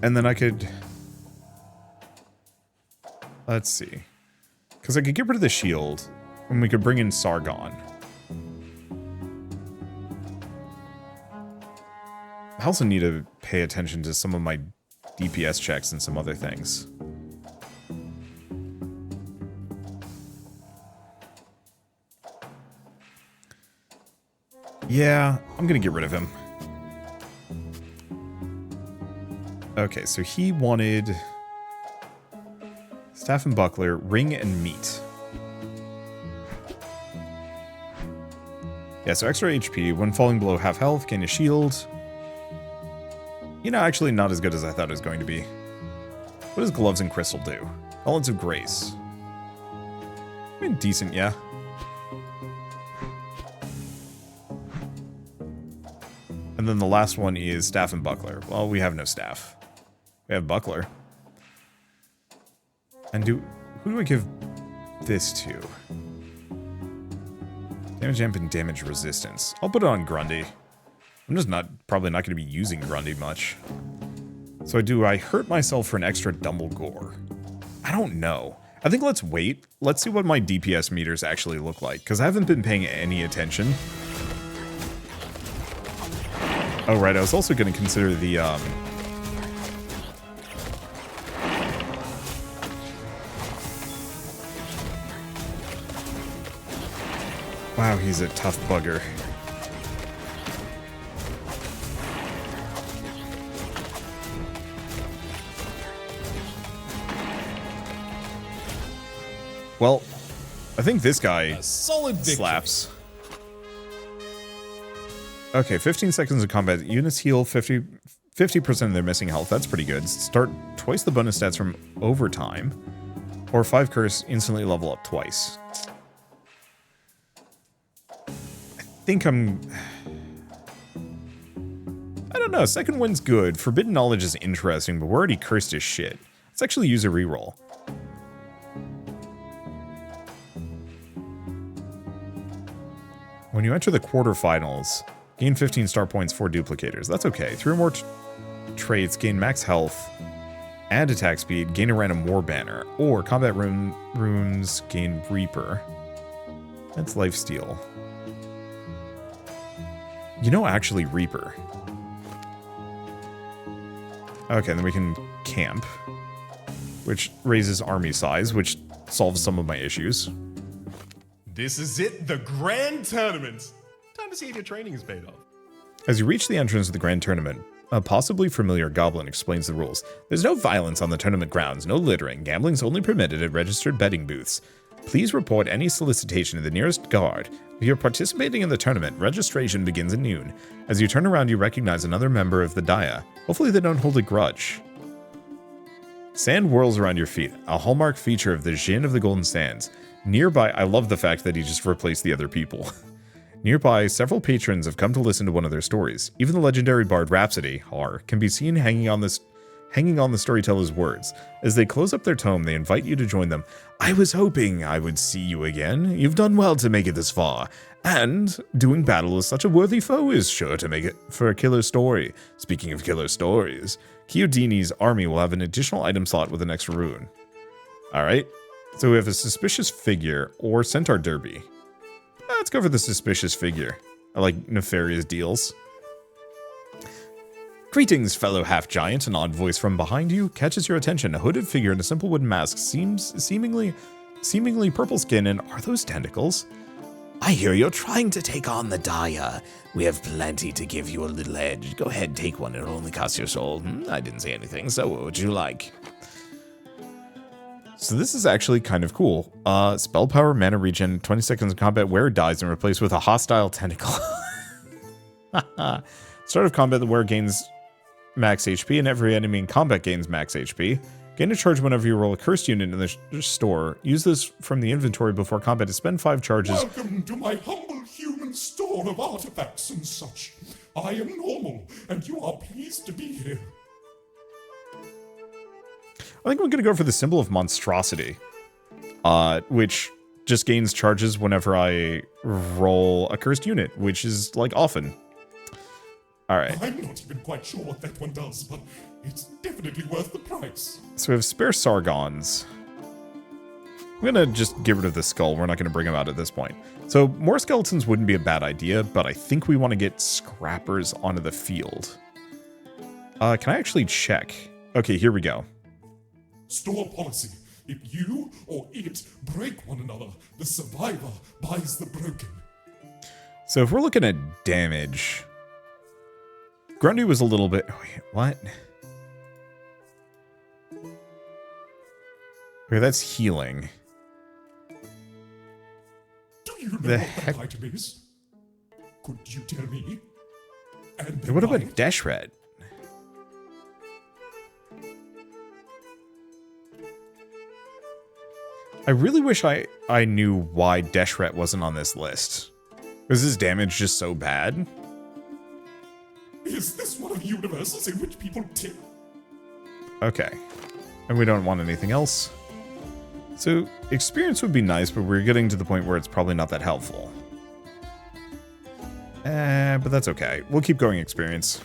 And then I could... Let's see. Because I could get rid of the shield, and we could bring in Sargon. I also need to pay attention to some of my DPS checks and some other things. Yeah, I'm gonna get rid of him. Okay, so he wanted Staff and Buckler, Ring and Meat. Yeah, so extra HP. When falling below half health, gain a shield. You know, actually not as good as I thought it was going to be. What does Gloves and Crystal do? Balance of Grace. I mean, decent, yeah. And then the last one is Staff and Buckler. Well, we have no staff. We have Buckler. And who do I give this to? Damage amp and damage resistance. I'll put it on Grundy. I'm just probably not going to be using Grundy much. So I hurt myself for an extra Dumblegore? I don't know. I think let's wait. Let's see what my DPS meters actually look like, because I haven't been paying any attention. Oh, right, I was also going to consider the, Wow, he's a tough bugger. Well, I think this guy A solid victory. slaps. Okay, 15 seconds of combat. Units heal 50% of their missing health. That's pretty good. Start twice the bonus stats from overtime. Or 5 curse, instantly level up twice. I think I don't know. Second wind's good. Forbidden knowledge is interesting, but we're already cursed as shit. Let's actually use a reroll. When you enter the quarterfinals, gain 15 star points for duplicators. That's okay. 3 or more traits, gain max health, add attack speed, gain a random war banner, or combat runes, gain Reaper. That's lifesteal. You know, actually, Reaper. Okay, then we can camp, which raises army size, which solves some of my issues. This is it, the grand tournament. Time to see if your training has paid off. As you reach the entrance of the grand tournament, a possibly familiar goblin explains the rules. There's no violence on the tournament grounds, no littering. Gambling's only permitted at registered betting booths. Please report any solicitation to the nearest guard. If you're participating in the tournament, registration begins at noon. As you turn around, you recognize another member of the Daya. Hopefully they don't hold a grudge. Sand whirls around your feet, a hallmark feature of the Djinn of the Golden Sands. Nearby, I love the fact that he just replaced the other people. Nearby, several patrons have come to listen to one of their stories. Even the legendary bard Rhapsody, Har, can be seen hanging on the storyteller's words. As they close up their tome, they invite you to join them. I was hoping I would see you again. You've done well to make it this far. And doing battle with such a worthy foe is sure to make it for a killer story. Speaking of killer stories, Chiodini's army will have an additional item slot with an extra rune. Alright, so we have a suspicious figure or centaur derby. Let's go for the suspicious figure. I like nefarious deals. Greetings, fellow half-giant. An odd voice from behind you catches your attention. A hooded figure in a simple wooden mask seemingly purple skin, and are those tentacles? I hear you're trying to take on the Daya. We have plenty to give you a little edge. Go ahead, take one. It'll only cost your soul. I didn't say anything, so what would you like? So this is actually kind of cool. Spell power, mana regen, 20 seconds of combat, wearer dies and replaced with a hostile tentacle. Start of combat, the wearer gains max HP, and every enemy in combat gains max HP. Gain a charge whenever you roll a cursed unit in the store. Use this from the inventory before combat to spend 5 charges. Welcome to my humble human store of artifacts and such. I am normal, and you are pleased to be here. I think I'm going to go for the symbol of monstrosity, which just gains charges whenever I roll a cursed unit, which is, like, often. Alright. I'm not even quite sure what that one does, but it's definitely worth the price. So we have spare Sargons. I'm going to just get rid of the skull. We're not going to bring him out at this point. So more skeletons wouldn't be a bad idea, but I think we want to get scrappers onto the field. Can I actually check? Okay, here we go. Store policy. If you or it break one another, the survivor buys the broken. So if we're looking at damage, Grundy was a little bit... Wait, what? Okay, that's healing. Do you know The what heck? that item is? Could you tell me? And Hey, what about buy it? Deshret? I really wish I knew why Deshret wasn't on this list. Was his damage just so bad? Is this one of the universes in which people tip? Okay. And we don't want anything else. So, experience would be nice, but we're getting to the point where it's probably not that helpful. But that's okay. We'll keep going experience.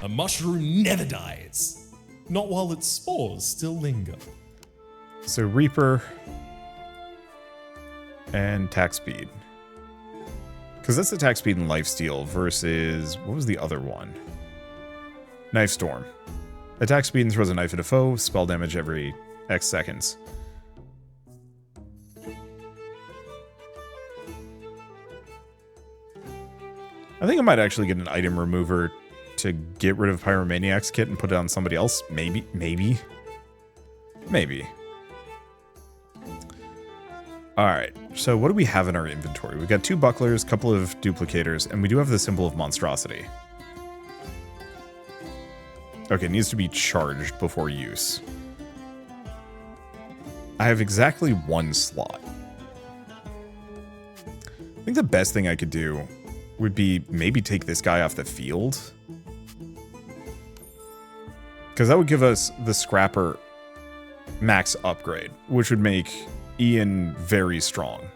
A mushroom never dies. Not while its spores still linger. So, Reaper. And attack speed. Because that's attack speed and lifesteal versus... What was the other one? Knife Storm. Attack speed and throws a knife at a foe. Spell damage every X seconds. I think I might actually get an item remover to get rid of Pyromaniac's kit and put it on somebody else. Maybe. Alright, so what do we have in our inventory? We've got 2 bucklers, a couple of duplicators, and we do have the symbol of monstrosity. Okay, it needs to be charged before use. I have exactly 1 slot. I think the best thing I could do would be maybe take this guy off the field. Because that would give us the Scrapper max upgrade, which would make Ian very strong.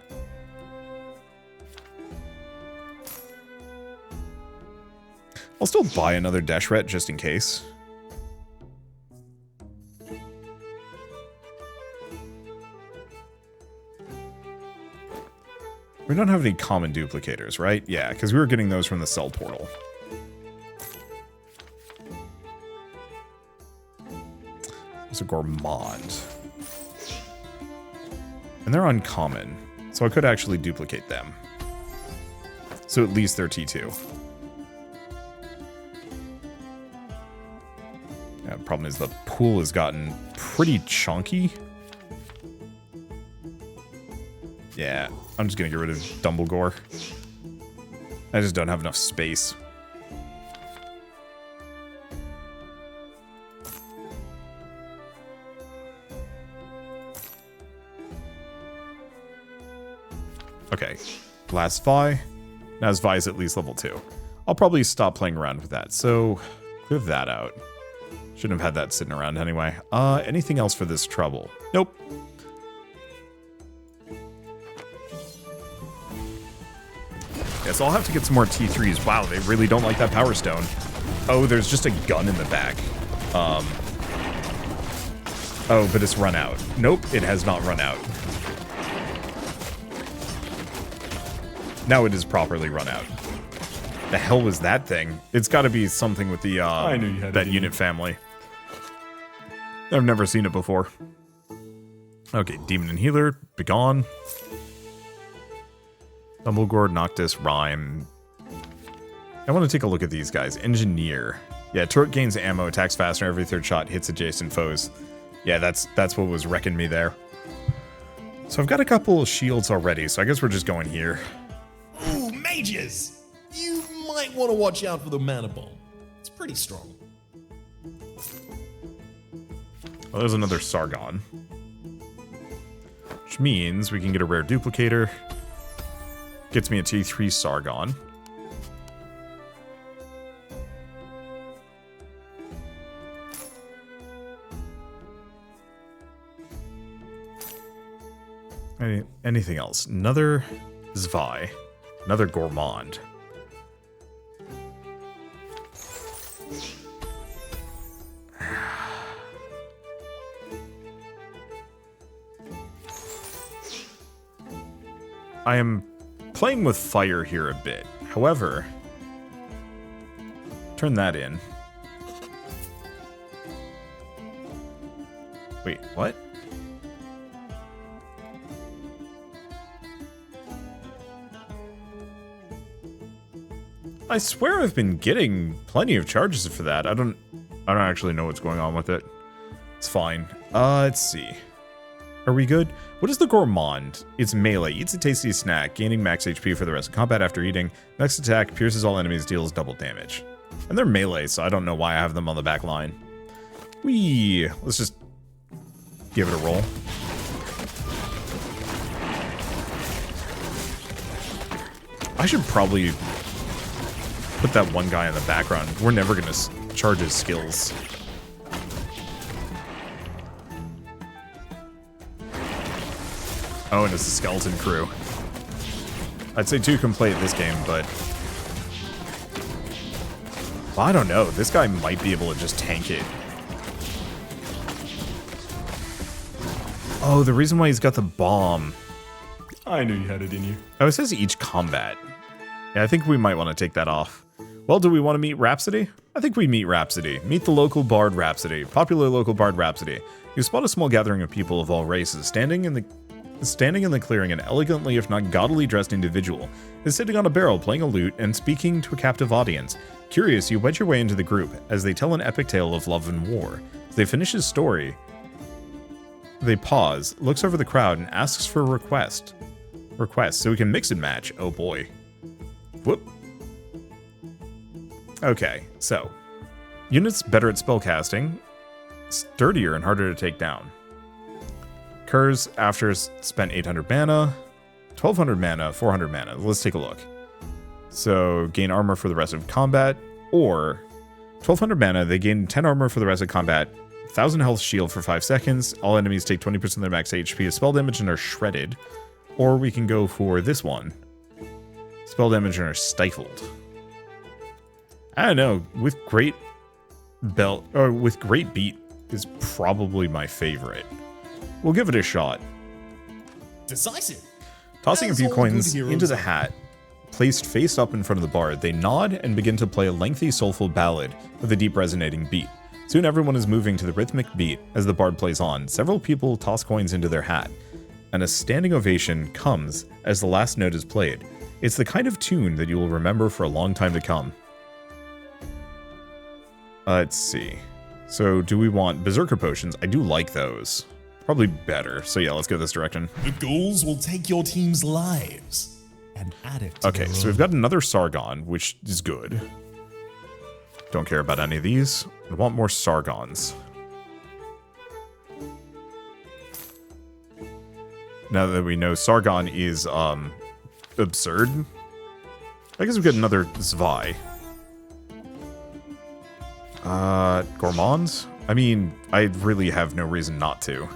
I'll still buy another Deshret just in case. We don't have any common duplicators, right? Yeah, because we were getting those from the cell portal. There's a Gourmand. And they're uncommon, so I could actually duplicate them. So at least they're T2. problem is the pool has gotten pretty chunky. Yeah, I'm just gonna get rid of Dumbledore. I just don't have enough space. Okay, last Vi. Now his Vi is at least level 2. I'll probably stop playing around with that, so clear that out. Shouldn't have had that sitting around anyway. Anything else for this trouble? Nope. Yeah, so I'll have to get some more T3s. Wow, they really don't like that Power Stone. Oh, there's just a gun in the back. Oh, but it's run out. Nope, it has not run out. Now it is properly run out. The hell was that thing? It's got to be something with the I knew you had that it. unit family. I've never seen it before. Okay, Demon and Healer, begone. Dumbledore, Noctis, Rhyme. I want to take a look at these guys. Engineer. Yeah, turret gains ammo, attacks faster every third shot, hits adjacent foes. Yeah, that's what was wrecking me there. So I've got a couple of shields already, so I guess we're just going here. Ooh, mages! You might want to watch out for the mana bomb. It's pretty strong. Well, there's another Sargon. Which means we can get a rare duplicator. Gets me a T3 Sargon. Anything else? Another Zvi. Another Gourmand. I am playing with fire here a bit. However, turn that in. Wait, what? I swear I've been getting plenty of charges for that. I don't actually know what's going on with it. It's fine. Let's see. Are we good? What is the Gourmand? It's melee. Eats a tasty snack, gaining max HP for the rest of combat after eating. Next attack pierces all enemies, deals double damage. And they're melee, so I don't know why I have them on the back line. Whee! Let's just give it a roll. I should probably put that one guy in the background. We're never going to charge his skills. Oh, and it's a skeleton crew. I'd say 2 can play at this game, but... well, I don't know. This guy might be able to just tank it. Oh, the reason why he's got the bomb. I knew you had it in you. Oh, it says each combat. Yeah, I think we might want to take that off. Well, do we want to meet Rhapsody? I think we meet Rhapsody. Meet the local bard Rhapsody. Popular local bard Rhapsody. You spot a small gathering of people of all races. Standing in the clearing, an elegantly, if not gaudily dressed individual is sitting on a barrel playing a lute and speaking to a captive audience. Curious, you wedge your way into the group as they tell an epic tale of love and war. As they finish his story, they pause, looks over the crowd, and asks for a request. So we can mix and match. Oh boy. Whoop. Okay, so. Units better at spellcasting, sturdier and harder to take down. Occurs after spent 800 mana, 1200 mana, 400 mana. Let's take a look. So, gain armor for the rest of combat, or 1200 mana, they gain 10 armor for the rest of combat, 1000 health shield for 5 seconds, all enemies take 20% of their max HP of spell damage and are shredded. Or we can go for this one. Spell damage and are stifled. I don't know, with great beat is probably my favorite. We'll give it a shot. Decisive. Tossing a As few all coins good heroes into the are. hat, placed face up in front of the bard, they nod and begin to play a lengthy, soulful ballad with a deep resonating beat. Soon everyone is moving to the rhythmic beat as the bard plays on. Several people toss coins into their hat, and a standing ovation comes as the last note is played. It's the kind of tune that you will remember for a long time to come. Let's see. So do we want Berserker Potions? I do like those. Probably better. So yeah, let's go this direction. The ghouls will take your team's lives and add it to Okay, their so we've own. got another Sargon, which is good. Don't care about any of these. I want more Sargons. Now that we know Sargon is absurd, I guess we've got another Zwei. Gourmands? I mean, I really have no reason not to.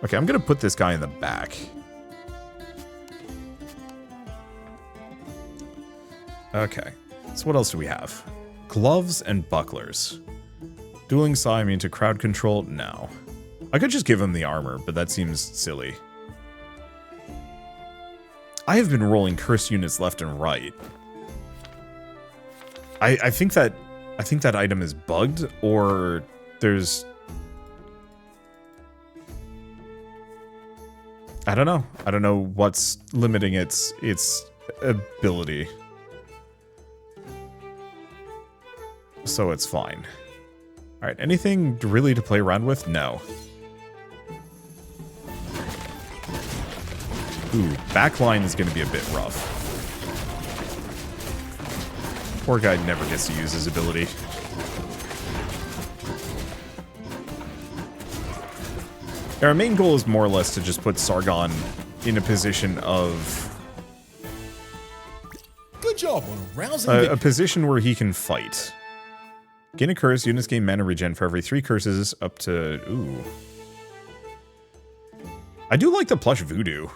Okay, I'm gonna put this guy in the back. Okay, so what else do we have? Gloves and bucklers. Dueling Sai, I mean, to crowd control? No. I could just give him the armor, but that seems silly. I have been rolling curse units left and right. I think that item is bugged, or there's... I don't know. I don't know what's limiting its ability. So it's fine. Alright, anything really to play around with? No. Ooh, backline is going to be a bit rough. Poor guy never gets to use his ability. Our main goal is more or less to just put Sargon in a position of... Good job on a rousing a position where he can fight. Gain a curse, units gain mana regen for every 3 curses up to... Ooh. I do like the plush voodoo.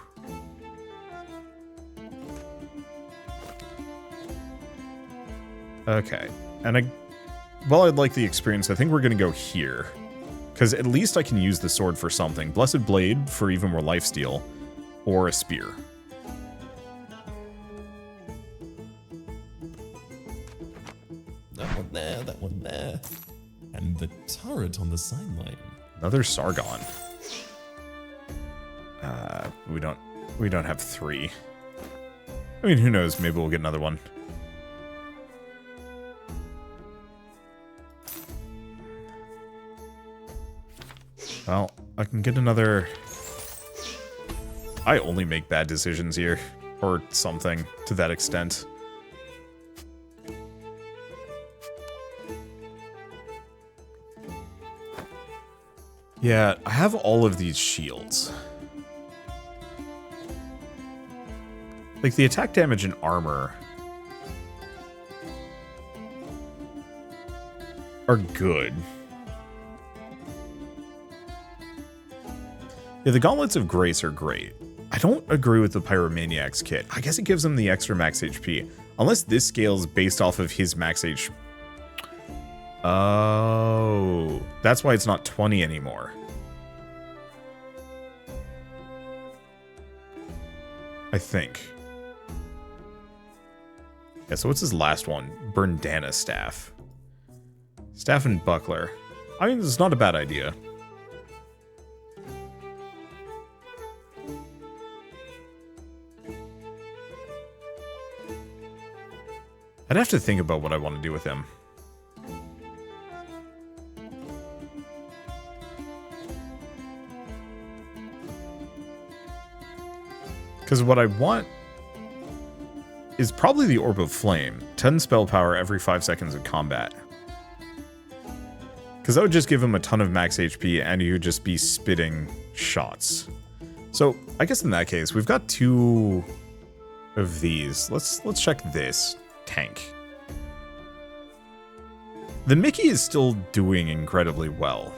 Okay, and while I'd like the experience, I think we're going to go here. Because at least I can use the sword for something. Blessed Blade for even more lifesteal, or a spear. That one there, that one there. And the turret on the sideline. Another Sargon. We don't have 3. I mean, who knows? Maybe we'll get another one. Well, I can get another... I only make bad decisions here. Or something to that extent. Yeah, I have all of these shields. Like, the attack damage and armor are good. Yeah, the Gauntlets of Grace are great. I don't agree with the Pyromaniac's kit. I guess it gives him the extra max HP. Unless this scales based off of his max HP. Oh, that's why it's not 20 anymore. I think. Yeah, so what's his last one? Burndana Staff. Staff and Buckler. I mean, it's not a bad idea. I'd have to think about what I want to do with him. Because what I want is probably the Orb of Flame. 10 spell power every 5 seconds of combat. Because that would just give him a ton of max HP and he would just be spitting shots. So I guess in that case, we've got 2 of these. Let's check this tank. The Mickey is still doing incredibly well.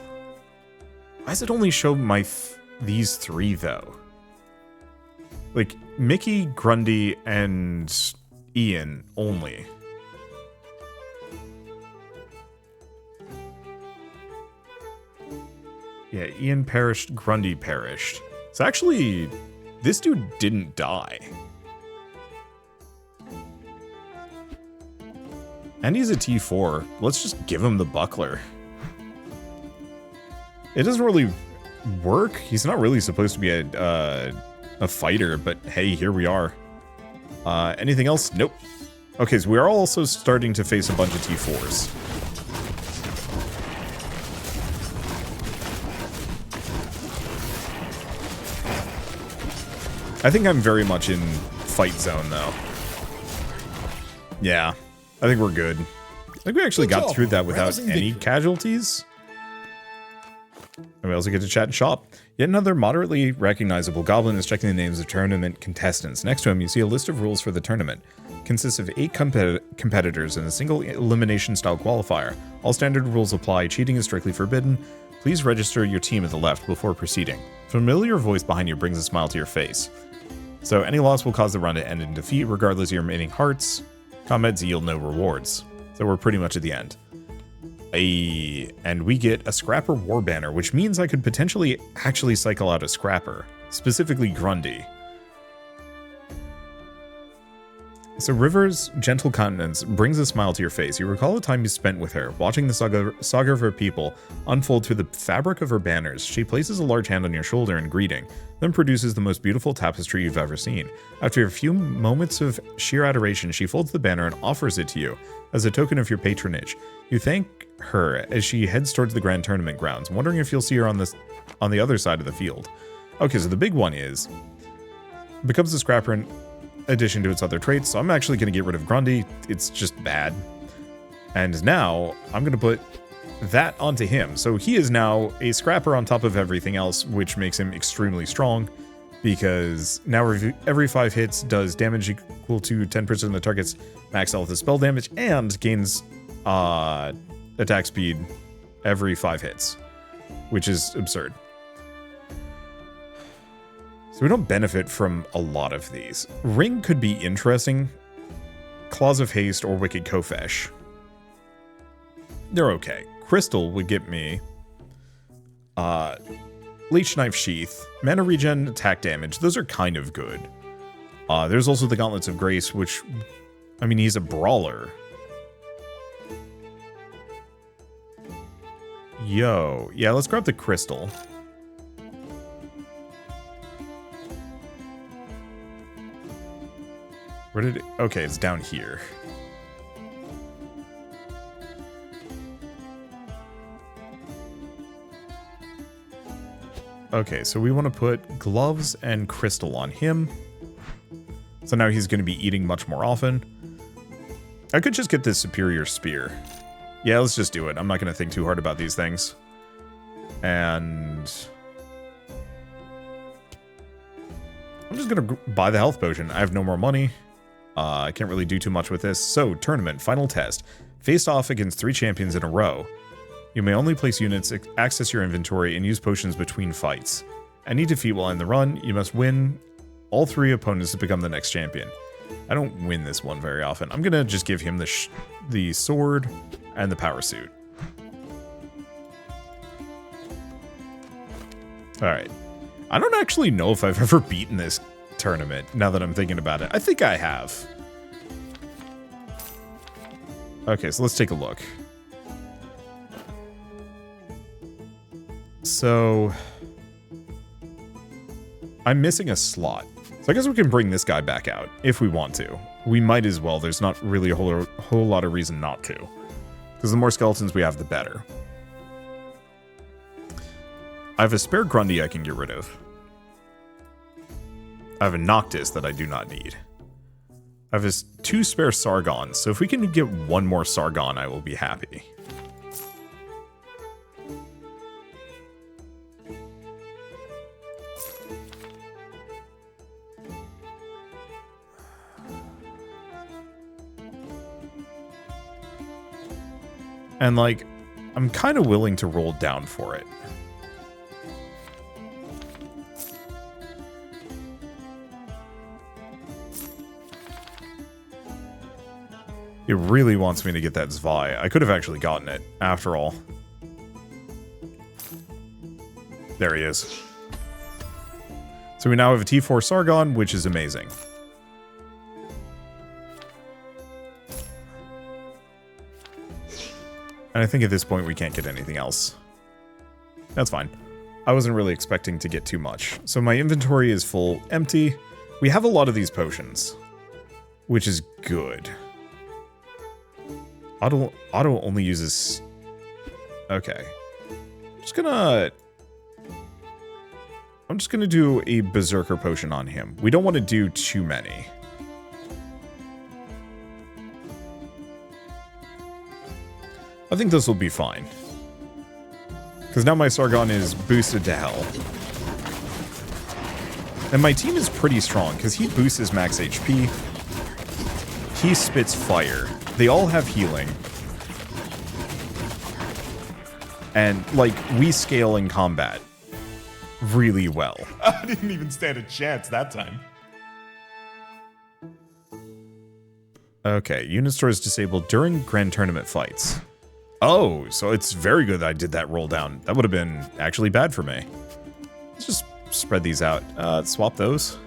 Why does it only show these 3 though? Like, Mickey, Grundy, and Ian only. Yeah, Ian perished, Grundy perished. So actually, this dude didn't die. And he's a T4. Let's just give him the Buckler. It doesn't really work. He's not really supposed to be a fighter, but hey, here we are. Anything else? Nope. Okay, so we are also starting to face a bunch of T4s. I think I'm very much in fight zone, though. Yeah, I think we're good. I think we actually got through that without any casualties. And we also get to chat and shop. Yet another moderately recognizable goblin is checking the names of tournament contestants. Next to him, you see a list of rules for the tournament. Consists of 8 competitors and a single elimination style qualifier. All standard rules apply. Cheating is strictly forbidden. Please register your team at the left before proceeding. A familiar voice behind you brings a smile to your face. So any loss will cause the run to end in defeat, regardless of your remaining hearts. Combats yield no rewards. So we're pretty much at the end. And we get a Scrapper War Banner, which means I could potentially actually cycle out a Scrapper, specifically Grundy. So River's gentle countenance brings a smile to your face. You recall the time you spent with her, watching the saga of her people unfold through the fabric of her banners. She places a large hand on your shoulder in greeting, then produces the most beautiful tapestry you've ever seen. After a few moments of sheer adoration, she folds the banner and offers it to you as a token of your patronage. You thank her as she heads towards the grand tournament grounds, wondering if you'll see her on the other side of the field. Okay, so the big one is becomes a Scrapper in addition to its other traits, so I'm actually going to get rid of Grundy. It's just bad. And now I'm going to put that onto him. So he is now a Scrapper on top of everything else, which makes him extremely strong, because now every 5 hits does damage equal to 10% of the target's max health of spell damage, and gains attack speed every 5 hits, which is absurd. So we don't benefit from a lot of these. Ring could be interesting. Claws of Haste or Wicked Kofesh. They're okay. Crystal would get me Leech Knife Sheath, mana regen, attack damage. Those are kind of good. There's also the Gauntlets of Grace, which, I mean, he's a brawler. Yo, yeah, let's grab the Crystal. Where did it? Okay, it's down here. Okay, so we want to put gloves and crystal on him. So now he's going to be eating much more often. I could just get this superior spear. Yeah, let's just do it. I'm not going to think too hard about these things. And I'm just going to buy the health potion. I have no more money. I can't really do too much with this. So, tournament, final test. Faced off against 3 champions in a row. You may only place units, access your inventory, and use potions between fights. Any defeat will end the run. You must win all 3 opponents to become the next champion. I don't win this one very often. I'm going to just give him the sword and the power suit. Alright. I don't actually know if I've ever beaten this tournament, now that I'm thinking about it. I think I have. Okay, so let's take a look. So I'm missing a slot. So I guess we can bring this guy back out if we want to. We might as well. There's not really a whole lot of reason not to. Because the more skeletons we have, the better. I have a spare Grundy I can get rid of. I have a Noctis that I do not need. I have 2 spare Sargons, so if we can get 1 more Sargon, I will be happy. And, like, I'm kind of willing to roll down for it. It really wants me to get that Zwei. I could have actually gotten it, after all. There he is. So we now have a T4 Sargon, which is amazing. And I think at this point we can't get anything else. That's fine. I wasn't really expecting to get too much. So my inventory is full empty. We have a lot of these potions, which is good. Auto only uses... Okay. Just gonna... I'm just going to do a Berserker Potion on him. We don't want to do too many. I think this will be fine. Because now my Sargon is boosted to hell. And my team is pretty strong, because he boosts his max HP. He spits fire. They all have healing. And, like, we scale in combat really well. I didn't even stand a chance that time. Okay, unit store is disabled during Grand Tournament fights. Oh, so it's very good that I did that roll down. That would have been actually bad for me. Let's just spread these out. Swap those.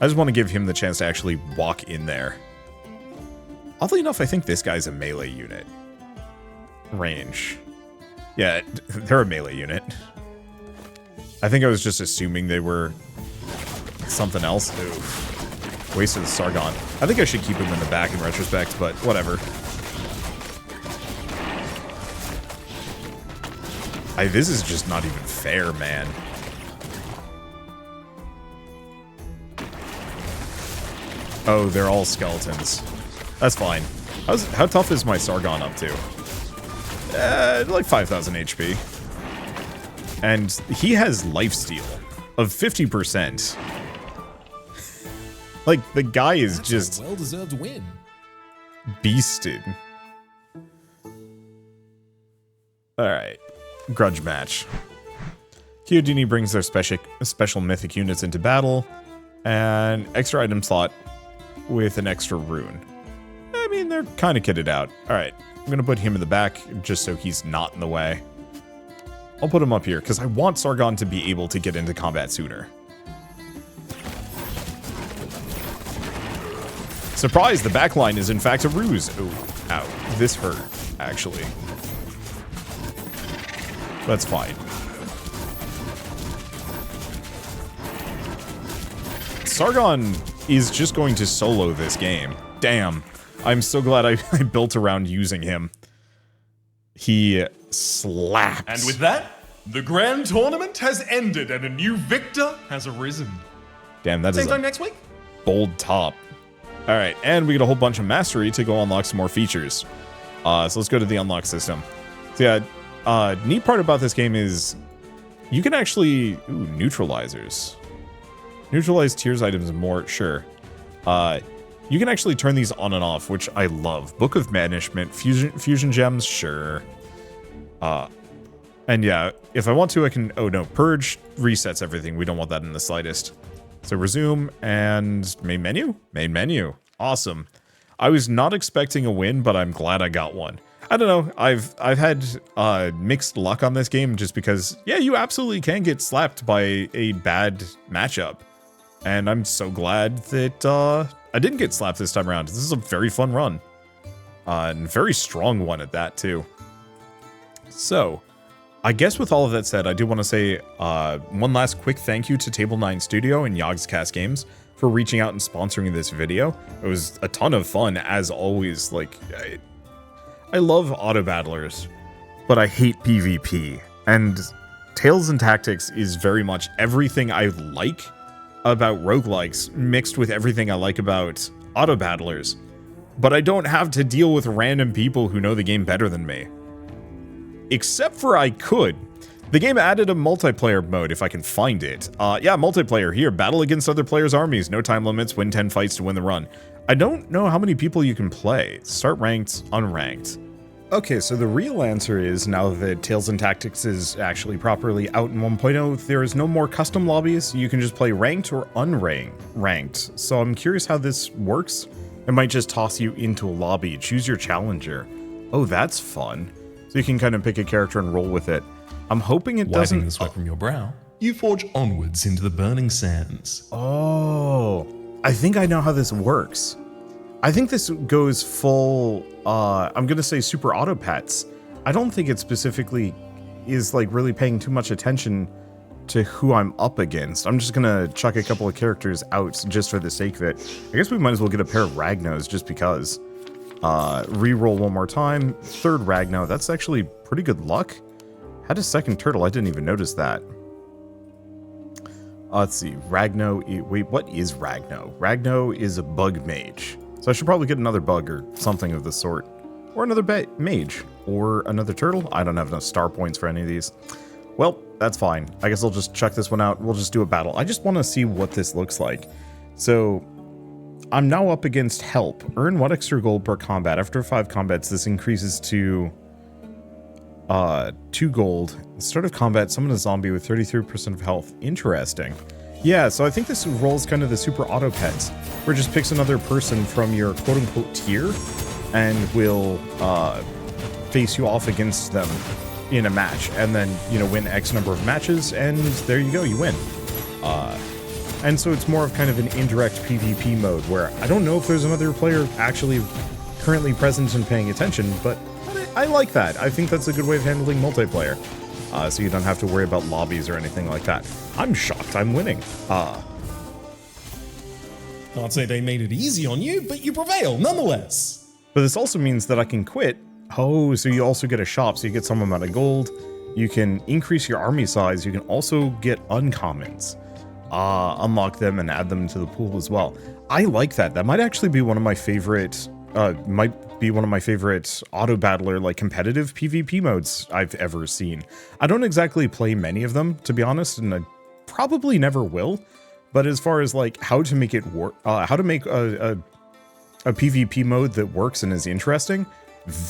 I just want to give him the chance to actually walk in there. Oddly enough, I think this guy's a melee unit. Range. Yeah, they're a melee unit. I think I was just assuming they were something else. Ooh. Wasted the Sargon. I think I should keep him in the back in retrospect, but whatever. This is just not even fair, man. Oh, they're all skeletons. That's fine. How tough is my Sargon up to? Like 5,000 HP. And he has lifesteal of 50%. Like, the guy is just... a well-deserved win. Beasted. Alright. Grudge match. Kyodini brings their special mythic units into battle. And extra item slot with an extra rune. I mean, they're kind of kitted out. Alright. I'm going to put him in the back just so he's not in the way. I'll put him up here because I want Sargon to be able to get into combat sooner. Surprise, the backline is in fact a ruse. Oh, ow. This hurt, actually. That's fine. Sargon is just going to solo this game. Damn. I'm so glad I built around using him. He slaps. And with that, the grand tournament has ended and a new victor has arisen. Damn, that Same is time a next week. bold top. All right, and we get a whole bunch of mastery to go unlock some more features. So let's go to the unlock system. So yeah, neat part about this game is you can actually... Ooh, neutralizers. Neutralize tiers items more, sure. You can actually turn these on and off, which I love. Book of Banishment, fusion gems, sure. And yeah, if I want to, I can... Oh no, Purge resets everything. We don't want that in the slightest. So resume and main menu? Main menu. Awesome. I was not expecting a win, but I'm glad I got one. I don't know. I've had mixed luck on this game just because, yeah, you absolutely can get slapped by a bad matchup. And I'm so glad that I didn't get slapped this time around. This is a very fun run. And very strong one at that, too. So, I guess with all of that said, I do want to say one last quick thank you to Table 9 Studio and Yogscast Games for reaching out and sponsoring this video. It was a ton of fun, as always. Like, I love Autobattlers, but I hate PvP. And Tales and Tactics is very much everything I like about roguelikes mixed with everything I like about Autobattlers. But I don't have to deal with random people who know the game better than me. Except for I could. The game added a multiplayer mode if I can find it. Yeah, multiplayer here. Battle against other players' armies. No time limits. Win 10 fights to win the run. I don't know how many people you can play. Start ranked, unranked. Okay, so the real answer is, now that Tales and Tactics is actually properly out in 1.0, there is no more custom lobbies. You can just play ranked or unranked. So I'm curious how this works. It might just toss you into a lobby. Choose your challenger. Oh, that's fun. So you can kind of pick a character and roll with it. I'm hoping it doesn't... Wiping the sweat from your brow, you forge onwards into the burning sands. Oh, I think I know how this works. I think this goes full, I'm going to say super auto pets. I don't think it specifically is like really paying too much attention to who I'm up against. I'm just going to chuck a couple of characters out just for the sake of it. I guess we might as well get a pair of Ragnos just because. Reroll one more time. Third Ragno. That's actually pretty good luck. Had a second turtle. I didn't even notice that. Let's see. Ragno. Wait, what is Ragno? Ragno is a bug mage. So I should probably get another bug or something of the sort. Or another mage. Or another turtle. I don't have enough star points for any of these. Well, that's fine. I guess I'll just check this one out. We'll just do a battle. I just want to see what this looks like. So, I'm now up against Help. Earn 1 extra gold per combat. After 5 combats, this increases to 2 gold. At the start of combat, summon a zombie with 33% of health. Interesting. Yeah, so I think this role is kind of the super auto pets, where it just picks another person from your quote-unquote tier and will face you off against them in a match, and then, you know, win X number of matches, and there you go, you win. And so it's more of kind of an indirect PvP mode, where I don't know if there's another player actually currently present and paying attention, but I like that. I think that's a good way of handling multiplayer. So you don't have to worry about lobbies or anything like that. I'm shocked I'm winning. Can't say they made it easy on you, but you prevail nonetheless. But this also means that I can quit. Oh, so you also get a shop, so you get some amount of gold. You can increase your army size. You can also get uncommons. Unlock them and add them to the pool as well. I like that. That might actually be one of my favorite, Autobattler, like, competitive PvP modes I've ever seen. I don't exactly play many of them, to be honest, and I probably never will. But as far as, like, how to make it work, how to make a PvP mode that works and is interesting,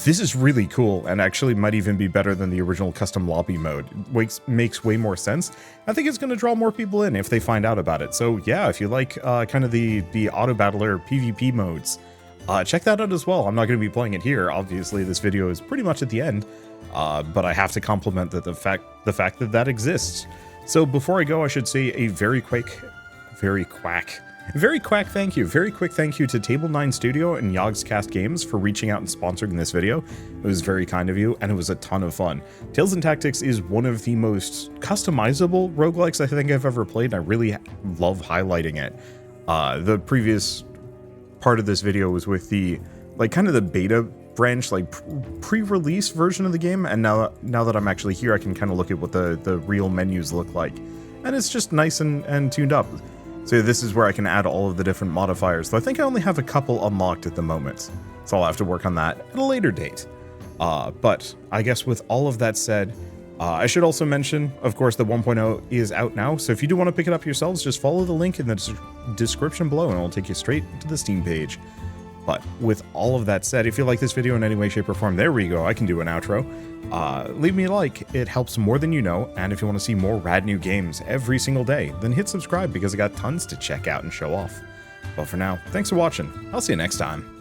this is really cool, and actually might even be better than the original custom lobby mode. It makes way more sense. I think it's going to draw more people in if they find out about it. So yeah, if you like kind of the Autobattler PvP modes, check that out as well. I'm not going to be playing it here. Obviously, this video is pretty much at the end, but I have to compliment the fact that that exists. So before I go, I should say a very quick thank you to Table 9 Studio and Yogscast Games for reaching out and sponsoring this video. It was very kind of you, and it was a ton of fun. Tales and Tactics is one of the most customizable roguelikes I think I've ever played, and I really love highlighting it. The previous part of this video was with the, like, kind of the beta branch, like, pre-release version of the game, and now that I'm actually here, I can kind of look at what the real menus look like. And it's just nice and tuned up. So this is where I can add all of the different modifiers. So I think I only have a couple unlocked at the moment. So I'll have to work on that at a later date. But I guess with all of that said, I should also mention, of course, the 1.0 is out now. So if you do want to pick it up yourselves, just follow the link in the description below and it'll take you straight to the Steam page. But with all of that said, if you like this video in any way, shape, or form, there we go, I can do an outro. Leave me a like, it helps more than you know, and if you want to see more rad new games every single day, then hit subscribe because I got tons to check out and show off. But for now, thanks for watching, I'll see you next time.